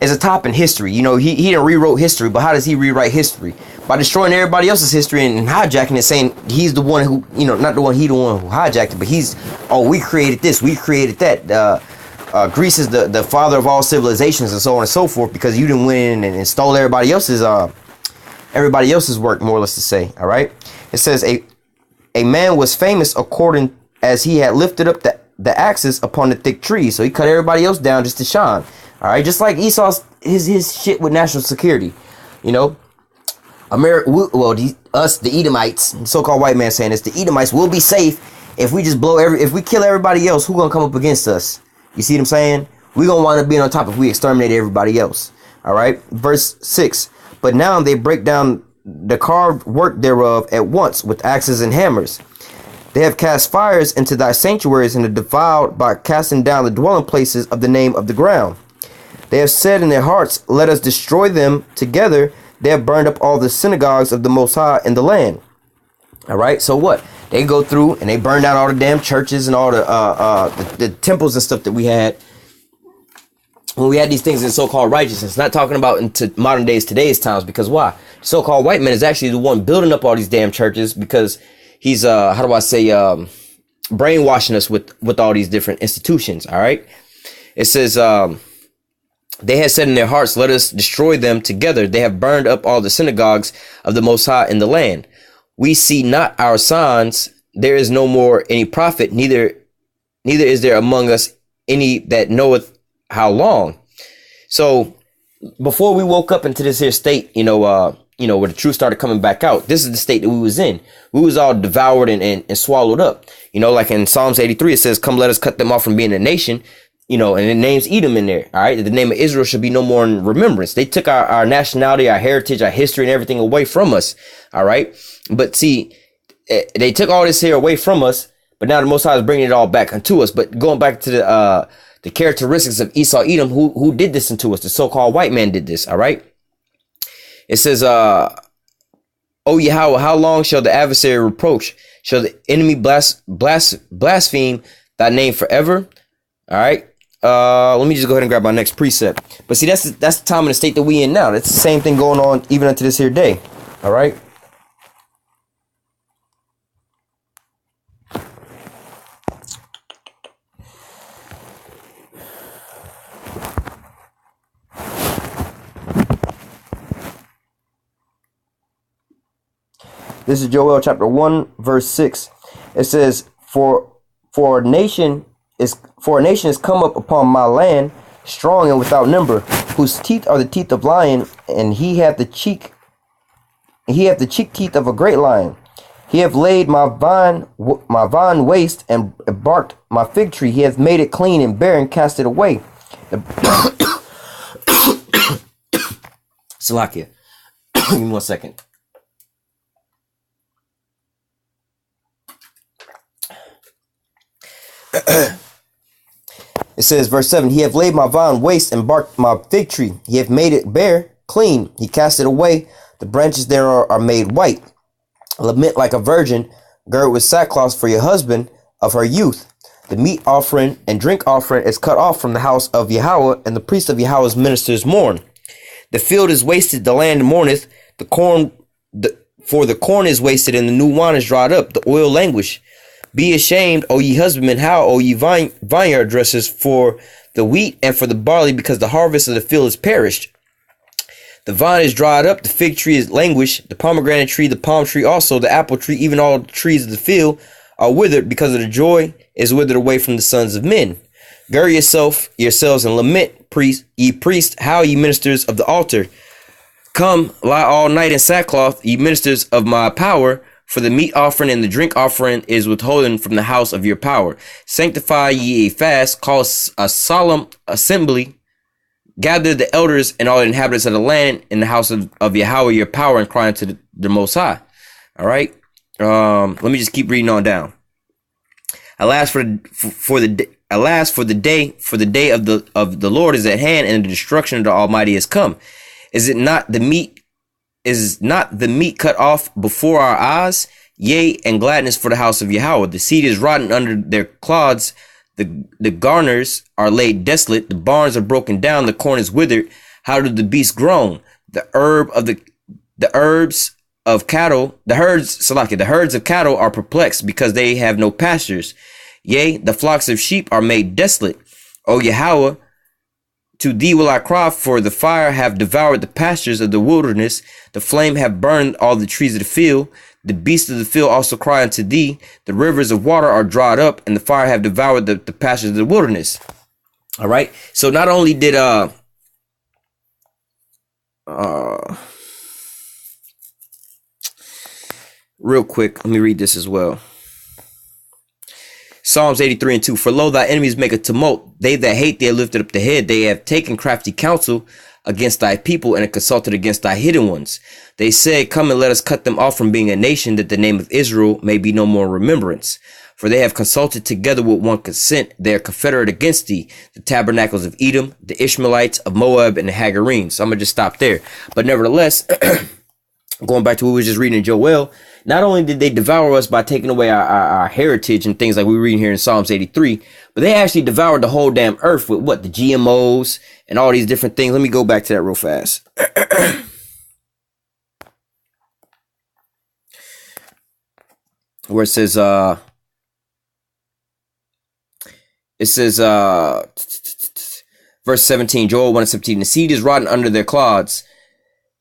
as a top in history. You know, he didn't rewrote history, but how does he rewrite history? By destroying everybody else's history and hijacking it, saying he's the one who, you know, not the one who hijacked it, but he's, oh, we created this, we created that. Greece is the father of all civilizations and so on and so forth, because you didn't win and stole everybody else's work, more or less to say. All right. It says a man was famous according as he had lifted up the axes upon the thick trees. So he cut everybody else down just to shine. All right. Just like Esau's his shit with national security, you know, the Edomites, so-called white man saying this, the Edomites will be safe if we just if we kill everybody else. Who gonna come up against us? You see what I'm saying? We're gonna wind up being on top if we exterminate everybody else. All right. Verse 6. But now they break down the carved work thereof at once with axes and hammers. They have cast fires into thy sanctuaries and are defiled by casting down the dwelling places of the name of the ground. They have said in their hearts, let us destroy them together. They have burned up all the synagogues of the Most High in the land. All right. So what? They go through and they burn down all the damn churches and all the temples and stuff that we had when we had these things in so-called righteousness. Not talking about into modern days, today's times, because why? The so-called white man is actually the one building up all these damn churches, because he's brainwashing us with all these different institutions. All right. It says they had said in their hearts, let us destroy them together. They have burned up all the synagogues of the Most High in the land. We see not our signs. There is no more any prophet, neither is there among us any that knoweth how long. So before we woke up into this here state, where the truth started coming back out, this is the state that we was in. We was all devoured and swallowed up. Like in Psalms 83, it says, come, let us cut them off from being a nation, and it names Edom in there. All right. The name of Israel should be no more in remembrance. They took our nationality, our heritage, our history and everything away from us. All right. But see, they took all this here away from us, but now the Most High is bringing it all back unto us. But going back to the characteristics of Esau Edom, who did this unto us, the so-called white man did this. All right. It says, O Yahweh, how long shall the adversary reproach? Shall the enemy blaspheme thy name forever? All right. Let me just go ahead and grab my next precept. But see, that's the time and the state that we in now. That's the same thing going on even unto this here day. All right. This is Joel chapter 1 verse 6. It says, For a nation is come up upon my land, strong and without number, whose teeth are the teeth of lion, and he hath the cheek teeth of a great lion. He hath laid my vine waste and barked my fig tree. He hath made it clean and bare and cast it away. Salakia. Give me 1 second. It says, verse 7, he hath laid my vine waste and barked my fig tree. He hath made it bare, clean. He cast it away. The branches thereof are made white. Lament like a virgin, gird with sackcloth for your husband of her youth. The meat offering and drink offering is cut off from the house of Yahweh, and the priest of Yahweh's ministers mourn. The field is wasted, the land mourneth, the corn, for the corn is wasted, and the new wine is dried up, the oil languish. Be ashamed, O ye husbandmen, how, O ye vineyard dressers, for the wheat and for the barley, because the harvest of the field is perished. The vine is dried up, the fig tree is languished, the pomegranate tree, the palm tree also, the apple tree, even all the trees of the field are withered, because of the joy is withered away from the sons of men. Gird yourselves and lament, ye priests, how ye ministers of the altar. Come, lie all night in sackcloth, ye ministers of my power, for the meat offering and the drink offering is withholden from the house of your power. Sanctify ye a fast, call a solemn assembly, gather the elders and all the inhabitants of the land in the house of Yahweh your power, and cry unto the Most High. All right. Let me just keep reading on down. Alas for the day of the Lord is at hand, and the destruction of the Almighty is come. Is not the meat cut off before our eyes? Yea, and gladness for the house of Yahweh. The seed is rotten under their clods. The garners are laid desolate. The barns are broken down. The corn is withered. How do the beasts groan? The herds of cattle are perplexed, because they have no pastures. Yea, the flocks of sheep are made desolate. O Yahweh, to thee will I cry, for the fire have devoured the pastures of the wilderness. The flame have burned all the trees of the field. The beasts of the field also cry unto thee. The rivers of water are dried up, and the fire have devoured the pastures of the wilderness. All right. So not only did real quick, let me read this as well. Psalms 83:2. For lo, thy enemies make a tumult. They that hate thee have lifted up the head. They have taken crafty counsel against thy people, and have consulted against thy hidden ones. They said, come and let us cut them off from being a nation, that the name of Israel may be no more remembrance. For they have consulted together with one consent. They are confederate against thee, the tabernacles of Edom, the Ishmaelites of Moab, and the Hagarenes. So I'm going to just stop there. But nevertheless, going back to what we were just reading in Joel, not only did they devour us by taking away our heritage and things like we were reading here in Psalms 83, but they actually devoured the whole damn earth with what? The GMOs and all these different things. Let me go back to that real fast. Where it says, verse 17, Joel 1:17, the seed is rotten under their clods,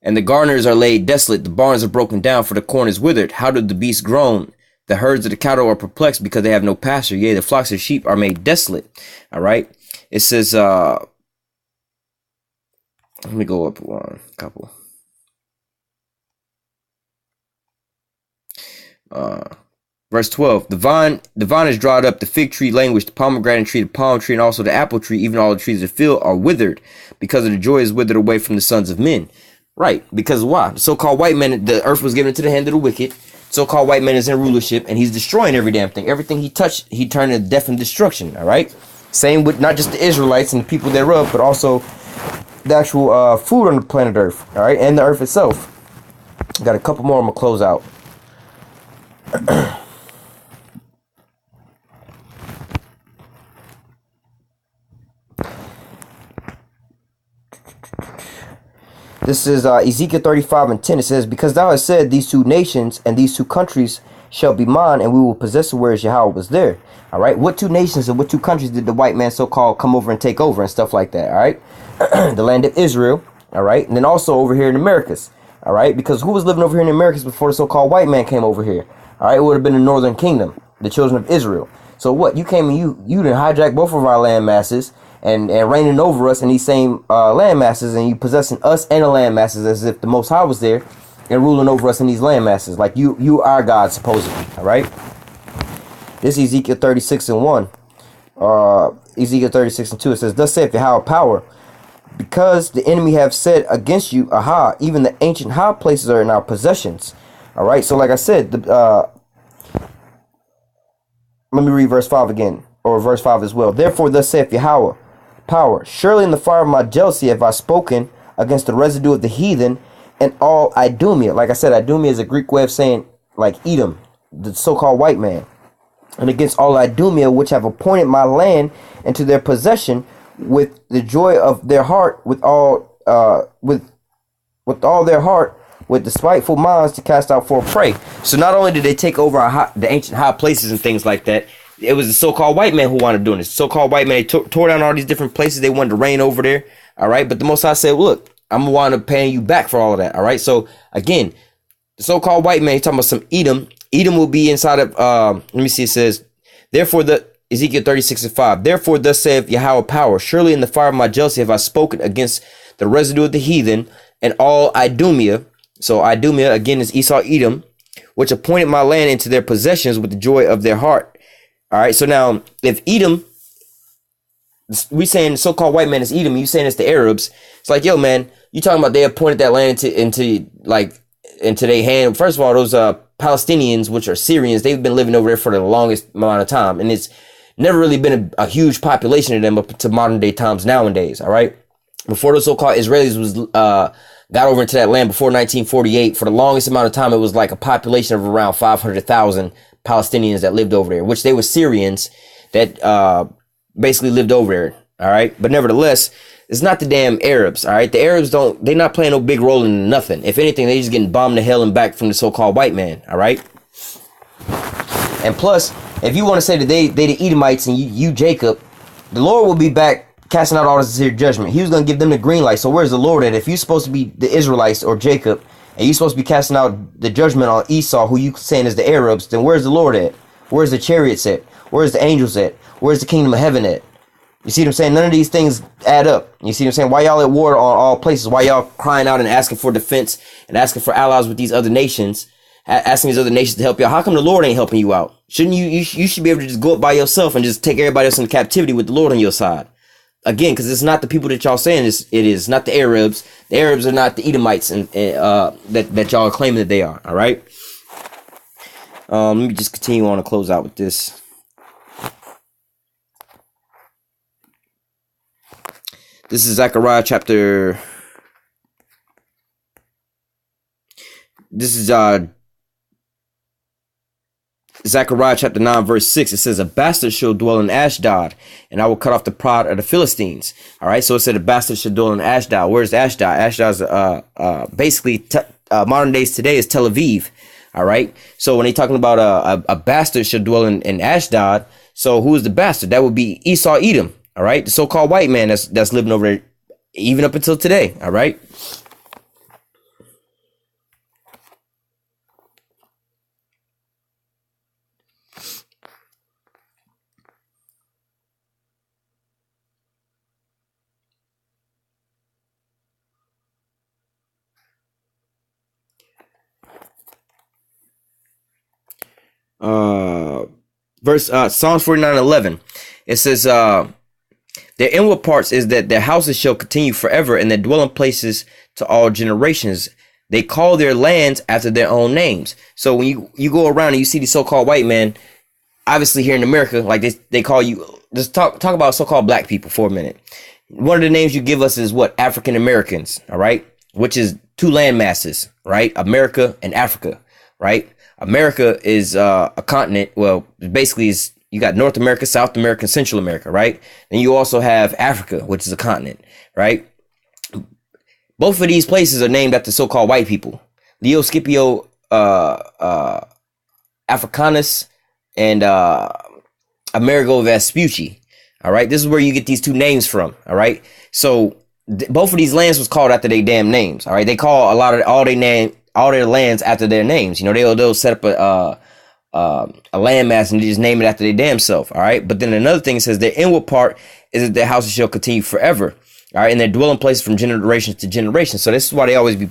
and the garners are laid desolate. The barns are broken down, for the corn is withered. How do the beasts groan? The herds of the cattle are perplexed, because they have no pasture. Yea, the flocks of sheep are made desolate. All right. It says, let me go up one couple. Verse 12, the vine is dried up, the fig tree languished, the pomegranate tree, the palm tree, and also the apple tree, even all the trees of the field are withered, because of the joy is withered away from the sons of men. Right, because why? The so-called white man, the earth was given into the hand of the wicked. So-called white man is in rulership, and he's destroying every damn thing. Everything he touched, he turned into death and destruction, all right? Same with not just the Israelites and the people thereof, but also the actual food on the planet Earth, all right? And the earth itself. Got a couple more I'm going to close out. This is Ezekiel 35:10. It says, because thou hast said, these two nations and these two countries shall be mine, and we will possess it, whereas Yahweh was there. All right. What two nations and what two countries did the white man so-called come over and take over and stuff like that? All right. The land of Israel. All right. And then also over here in the Americas. All right. Because who was living over here in the Americas before the so-called white man came over here? All right. It would have been the northern kingdom, the children of Israel. So what? You came and you done hijacked both of our land masses and reigning over us in these same land masses, and you possessing us and the land masses as if the Most High was there and ruling over us in these land masses, like you are God supposedly. All right. This is Ezekiel 36:1. Ezekiel 36:2. It says, thus saith Yahweh power, because the enemy have said against you, aha, even the ancient high places are in our possessions. All right. So like I said, let me read verse 5 again. or verse 5 as well. Therefore, thus saith Yahweh, power, surely in the fire of my jealousy have I spoken against the residue of the heathen and all Idumea. Like I said, Idumea is a Greek way of saying like Edom, the so-called white man. And against all Idumea, which have appointed my land into their possession with the joy of their heart, with all their heart, with despiteful minds to cast out for a prey. So not only did they take over the ancient high places and things like that, it was the so-called white man who wanted doing this. So-called white man, they tore down all these different places. They wanted to reign over there. All right. But the Most High said, look, I'm going to wind up paying you back for all of that. All right. So again, the so-called white man, he's talking about some Edom. Edom will be inside of, let me see, it says, therefore Ezekiel 36:5, therefore thus saith Yahweh power, surely in the fire of my jealousy have I spoken against the residue of the heathen and all Idumea. So Idumea, again, is Esau Edom, which appointed my land into their possessions with the joy of their heart. All right, so now, if Edom, we saying so-called white man is Edom, you saying it's the Arabs, it's like, yo, man, you talking about they appointed that land into their hand. First of all, those Palestinians, which are Syrians, they've been living over there for the longest amount of time, and it's never really been a huge population of them up to modern day times nowadays. All right, before the so-called Israelis was got over into that land before 1948, for the longest amount of time, it was like a population of around 500,000 Palestinians that lived over there, which they were Syrians that basically lived over there. All right, but nevertheless, it's not the damn Arabs. All right, the Arabs they're not playing no big role in nothing. If anything, they just getting bombed to hell and back from the so-called white man. All right, and plus, if you want to say that they the Edomites and you Jacob, the Lord will be back casting out all this severe judgment. He was going to give them the green light. So where's the Lord at? If you're supposed to be the Israelites or Jacob, and you're supposed to be casting out the judgment on Esau, who you saying is the Arabs, then where's the Lord at? Where's the chariots at? Where's the angels at? Where's the kingdom of heaven at? You see what I'm saying? None of these things add up. You see what I'm saying? Why y'all at war on all places? Why y'all crying out and asking for defense and asking for allies with these other nations, asking these other nations to help you out? How come the Lord ain't helping you out? Shouldn't you should be able to just go up by yourself and just take everybody else into captivity with the Lord on your side? Again, because it's not the people that y'all saying it is not the Arabs. The Arabs are not the Edomites and that y'all are claiming that they are. All right. Let me just continue on to close out with this. This is Zechariah chapter. This is Zechariah chapter 9 verse 6. It says, a bastard shall dwell in Ashdod, and I will cut off the pride of the Philistines. All right, so it said a bastard shall dwell in Ashdod. Where's Ashdod? Ashdod is basically modern days today is Tel Aviv. All right, so when they talking about a bastard shall dwell in Ashdod, so who is the bastard? That would be Esau Edom. All right, the so-called white man that's living over there even up until today. All right. Psalms 49:11. It says, their inward parts is that their houses shall continue forever, and their dwelling places to all generations. They call their lands after their own names. So when you go around and you see the so-called white man, obviously here in America, like they call you, just talk about so-called black people for a minute. One of the names you give us is what? African Americans, all right? Which is two land masses, right? America and Africa, right? America is a continent. Well, basically is you got North America, South America, and Central America, right? And you also have Africa, which is a continent, right? Both of these places are named after so-called white people. Leo Scipio Africanus and Amerigo Vespucci. All right, this is where you get these two names from. All right, so both of these lands was called after their damn names. All right, they call a lot of all their lands after their names. You know, they'll set up a landmass and they just name it after their damn self. All right, but then another thing says their inward part is that their houses shall continue forever. All right, and their dwelling places from generations to generations. So this is why they always be,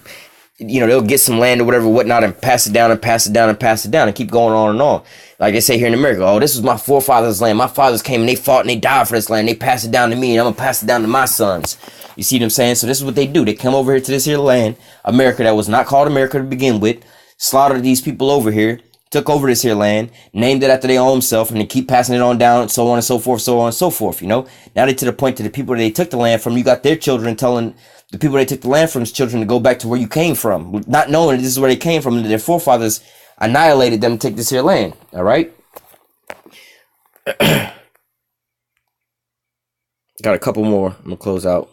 you know, they'll get some land or whatever, whatnot, and pass it down and pass it down and pass it down and keep going on and on. Like they say here in America, oh, this was my forefathers' land. My fathers came and they fought and they died for this land. They passed it down to me and I'm gonna pass it down to my sons. You see what I'm saying? So this is what they do. They come over here to this here land, America, that was not called America to begin with, slaughter these people over here, took over this here land, named it after their own self, and they keep passing it on down, so on and so forth, so on and so forth, you know. Now they to the point to the people that they took the land from, you got their children telling the people they took the land from's children to go back to where you came from, not knowing that this is where they came from, and that their forefathers annihilated them to take this here land, all right? Got a couple more. I'm going to close out.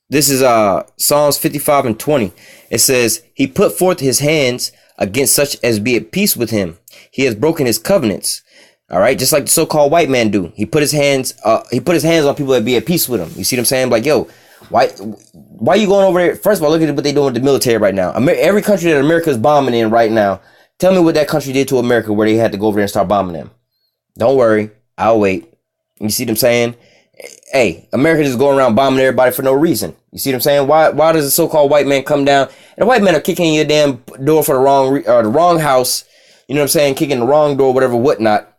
This is Psalms 55 and 20. It says, he put forth his hands against such as be at peace with him. He has broken his covenants. All right, just like the so-called white man do. He put his hands on people that be at peace with him. You see what I'm saying? Like, yo, why you going over there? First of all, look at what they doing with the military right now. Every country that America is bombing in right now. Tell me what that country did to America where they had to go over there and start bombing them. Don't worry, I'll wait. You see what I'm saying? Hey, America just going around bombing everybody for no reason. You see what I'm saying? Why does the so-called white man come down and the white men are kicking in your damn door for the wrong house? You know what I'm saying? Kicking the wrong door, whatever, whatnot.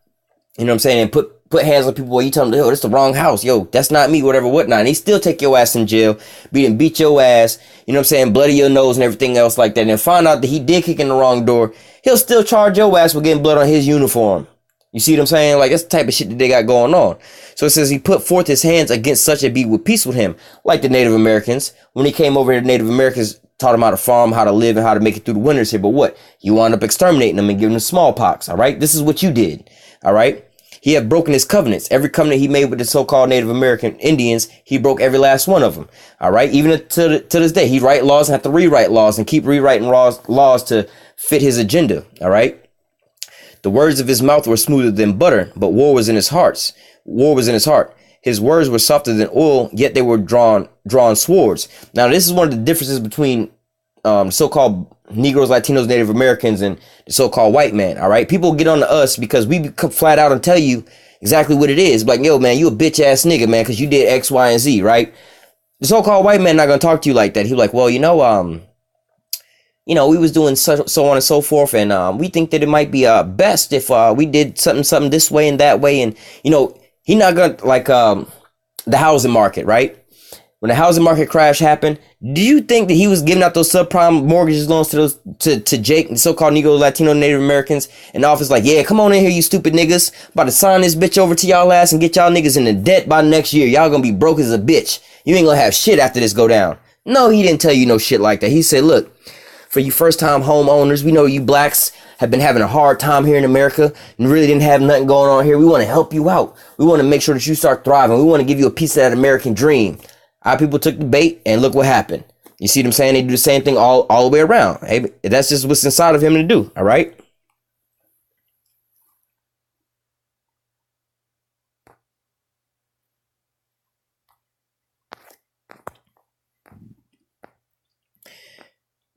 You know what I'm saying? And put hands on people where you tell them, yo, this the wrong house. Yo, that's not me, whatever, whatnot. And he still take your ass in jail, beat your ass, you know what I'm saying, bloody your nose and everything else like that. And then find out that he did kick in the wrong door. He'll still charge your ass with getting blood on his uniform. You see what I'm saying? Like, that's the type of shit that they got going on. So it says he put forth his hands against such a be with peace with him. Like the Native Americans. When he came over here, the Native Americans taught him how to farm, how to live, and how to make it through the winters here. But what? You wound up exterminating them and giving them smallpox, all right? This is what you did, all right? He had broken his covenants. Every covenant he made with the so-called Native American Indians, he broke every last one of them. All right. Even to this day, he'd write laws and have to rewrite laws and keep rewriting laws to fit his agenda. All right. The words of his mouth were smoother than butter, but war was in his heart. His words were softer than oil, yet they were drawn swords. Now, this is one of the differences between so-called Negroes, Latinos, Native Americans, and the so-called white man. All right, people get on to us because we come flat out and tell you exactly what it is. Like, yo, man, you a bitch ass nigga, man, because you did X, Y, and Z, right? The so-called white man not gonna talk to you like that. He's like, well, we was doing so on and so forth, and we think that it might be best if we did something this way and that way, and he not gonna like the housing market, right? When the housing market crash happened, do you think that he was giving out those subprime mortgages loans to Jake, the so-called Negro, Latino, Native Americans in the office? Like, yeah, come on in here, you stupid niggas. About to sign this bitch over to y'all ass and get y'all niggas into debt by next year. Y'all gonna be broke as a bitch. You ain't gonna have shit after this go down. No, he didn't tell you no shit like that. He said, look, for you first-time homeowners, we know you blacks have been having a hard time here in America and really didn't have nothing going on here. We want to help you out. We want to make sure that you start thriving. We want to give you a piece of that American dream. Our people took the bait, and look what happened. You see what I'm saying? They do the same thing all the way around. Hey, that's just what's inside of him to do, all right?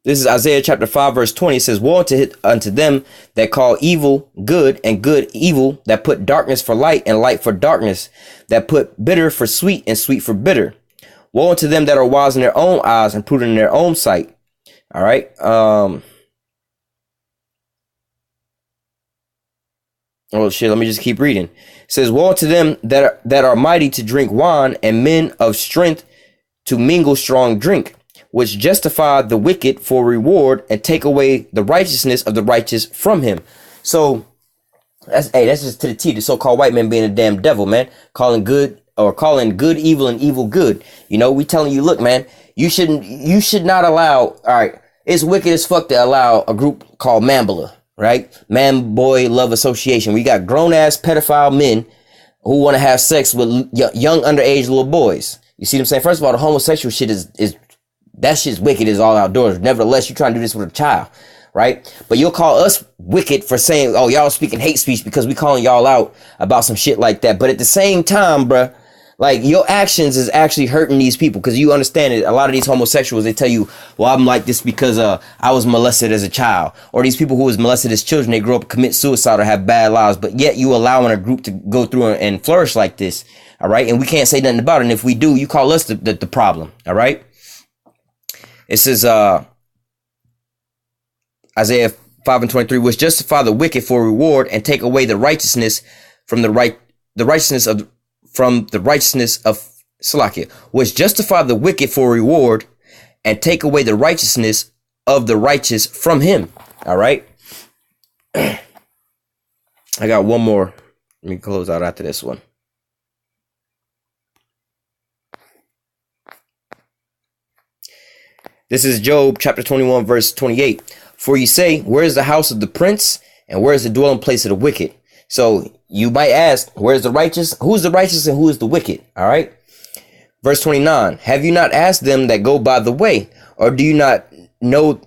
This is Isaiah chapter 5, verse 20. It says, woe unto them that call evil good and good evil, that put darkness for light and light for darkness, that put bitter for sweet and sweet for bitter. Woe unto them that are wise in their own eyes and prudent in their own sight. All right. Oh shit, let me just keep reading. It says, woe unto them that are mighty to drink wine, and men of strength to mingle strong drink, which justify the wicked for reward and take away the righteousness of the righteous from him. So that's just to the T, the so-called white man being a damn devil, man, calling good evil and evil good. We telling you, look, man, you should not allow, all right, it's wicked as fuck to allow a group called Mambala, right? Man Boy Love Association. We got grown ass pedophile men who want to have sex with young underage little boys. You see what I'm saying? First of all, the homosexual shit is that shit's wicked as all outdoors. Nevertheless, you're trying to do this with a child, right? But you'll call us wicked for saying, oh, y'all speaking hate speech because we calling y'all out about some shit like that. But at the same time, bruh, like, your actions is actually hurting these people, because you understand it. A lot of these homosexuals, they tell you, well, I'm like this because I was molested as a child. Or these people who was molested as children, they grow up, commit suicide, or have bad lives. But yet you allowing a group to go through and flourish like this, all right? And we can't say nothing about it. And if we do, you call us the problem, all right? It says, Isaiah 5 and 23, which justify the wicked for reward and take away the righteousness from the righteousness of Salakia, which justify the wicked for reward and take away the righteousness of the righteous from him. All right. I got one more. Let me close out after this one. This is Job chapter 21, verse 28. For you say, where is the house of the prince and where is the dwelling place of the wicked? So you might ask, where's the righteous? Who's the righteous and who is the wicked? All right. Verse 29. Have you not asked them that go by the way, or do you not know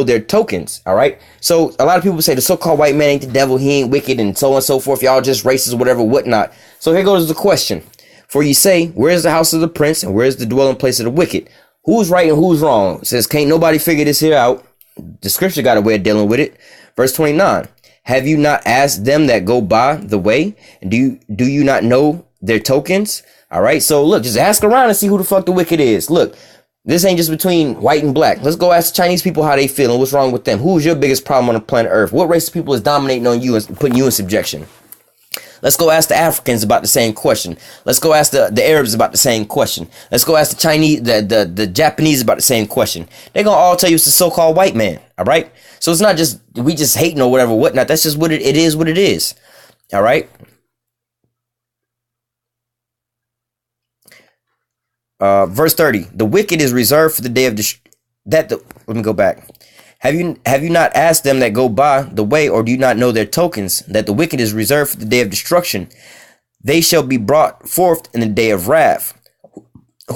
their tokens? All right. So a lot of people say the so-called white man ain't the devil. He ain't wicked and so on and so forth. Y'all just racist, whatever, whatnot. So here goes the question. For you say, where is the house of the prince and where is the dwelling place of the wicked? Who's right and who's wrong? It says, can't nobody figure this here out. The scripture got a way of dealing with it. Verse 29. Have you not asked them that go by the way? And do you not know their tokens? All right. So look, just ask around and see who the fuck the wicked is. Look, this ain't just between white and black. Let's go ask the Chinese people how they feel and what's wrong with them. Who's your biggest problem on the planet Earth? What race of people is dominating on you and putting you in subjection? Let's go ask the Africans about the same question. Let's go ask the Arabs about the same question. Let's go ask the Chinese, the Japanese about the same question. They're going to all tell you it's the so-called white man. All right. So it's not just, we just hating or whatever, whatnot. That's just what it is what it is. All right. Verse 30, the wicked is reserved for the day of let me go back. Have you not asked them that go by the way, or do you not know their tokens, that the wicked is reserved for the day of destruction? They shall be brought forth in the day of wrath.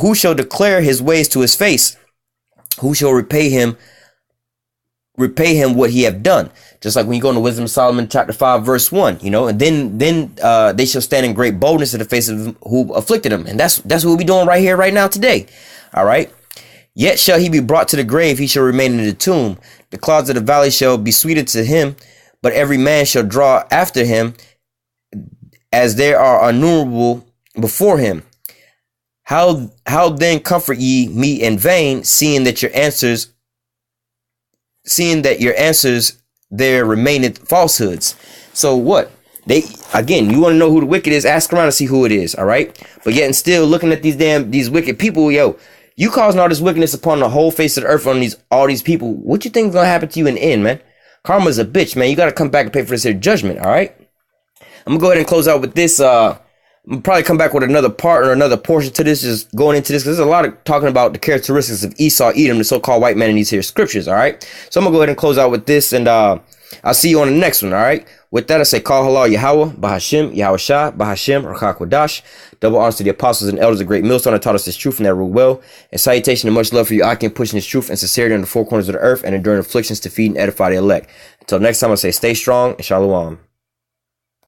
Who shall declare his ways to his face? Who shall repay him what he have done? Just like when you go into Wisdom of Solomon chapter 5 verse 1, and then they shall stand in great boldness in the face of who afflicted them. And that's what we'll be doing right here, right now, today. All right. Yet shall he be brought to the grave, he shall remain in the tomb. The clouds of the valley shall be sweeter to him, but every man shall draw after him, as there are innumerable before him. How then comfort ye me in vain, seeing that your answers there remaineth falsehoods? So what? You want to know who the wicked is, ask around and see who it is, all right? But yet and still looking at these wicked people, you causing all this wickedness upon the whole face of the earth on all these people. What you think is gonna happen to you in the end, man? Karma's a bitch, man. You gotta come back and pay for this here judgment, all right? I'm gonna go ahead and close out with this. I'm gonna probably come back with another part or another portion to this, just going into this, because there's a lot of talking about the characteristics of Esau Edom, the so-called white man in these here scriptures, all right? So I'm gonna go ahead and close out with this, and I'll see you on the next one, all right? With that, I say, Call Halal Yahweh, Bahashim, Yahweh Shah, Bahashim, Rakak Wadash. Double honors to the apostles and elders of Great Millstone that taught us this truth and that rule well. And salutation and much love for you, Akim, pushing this truth and sincerity on the four corners of the earth and enduring afflictions to feed and edify the elect. Until next time, I say, stay strong and shalom.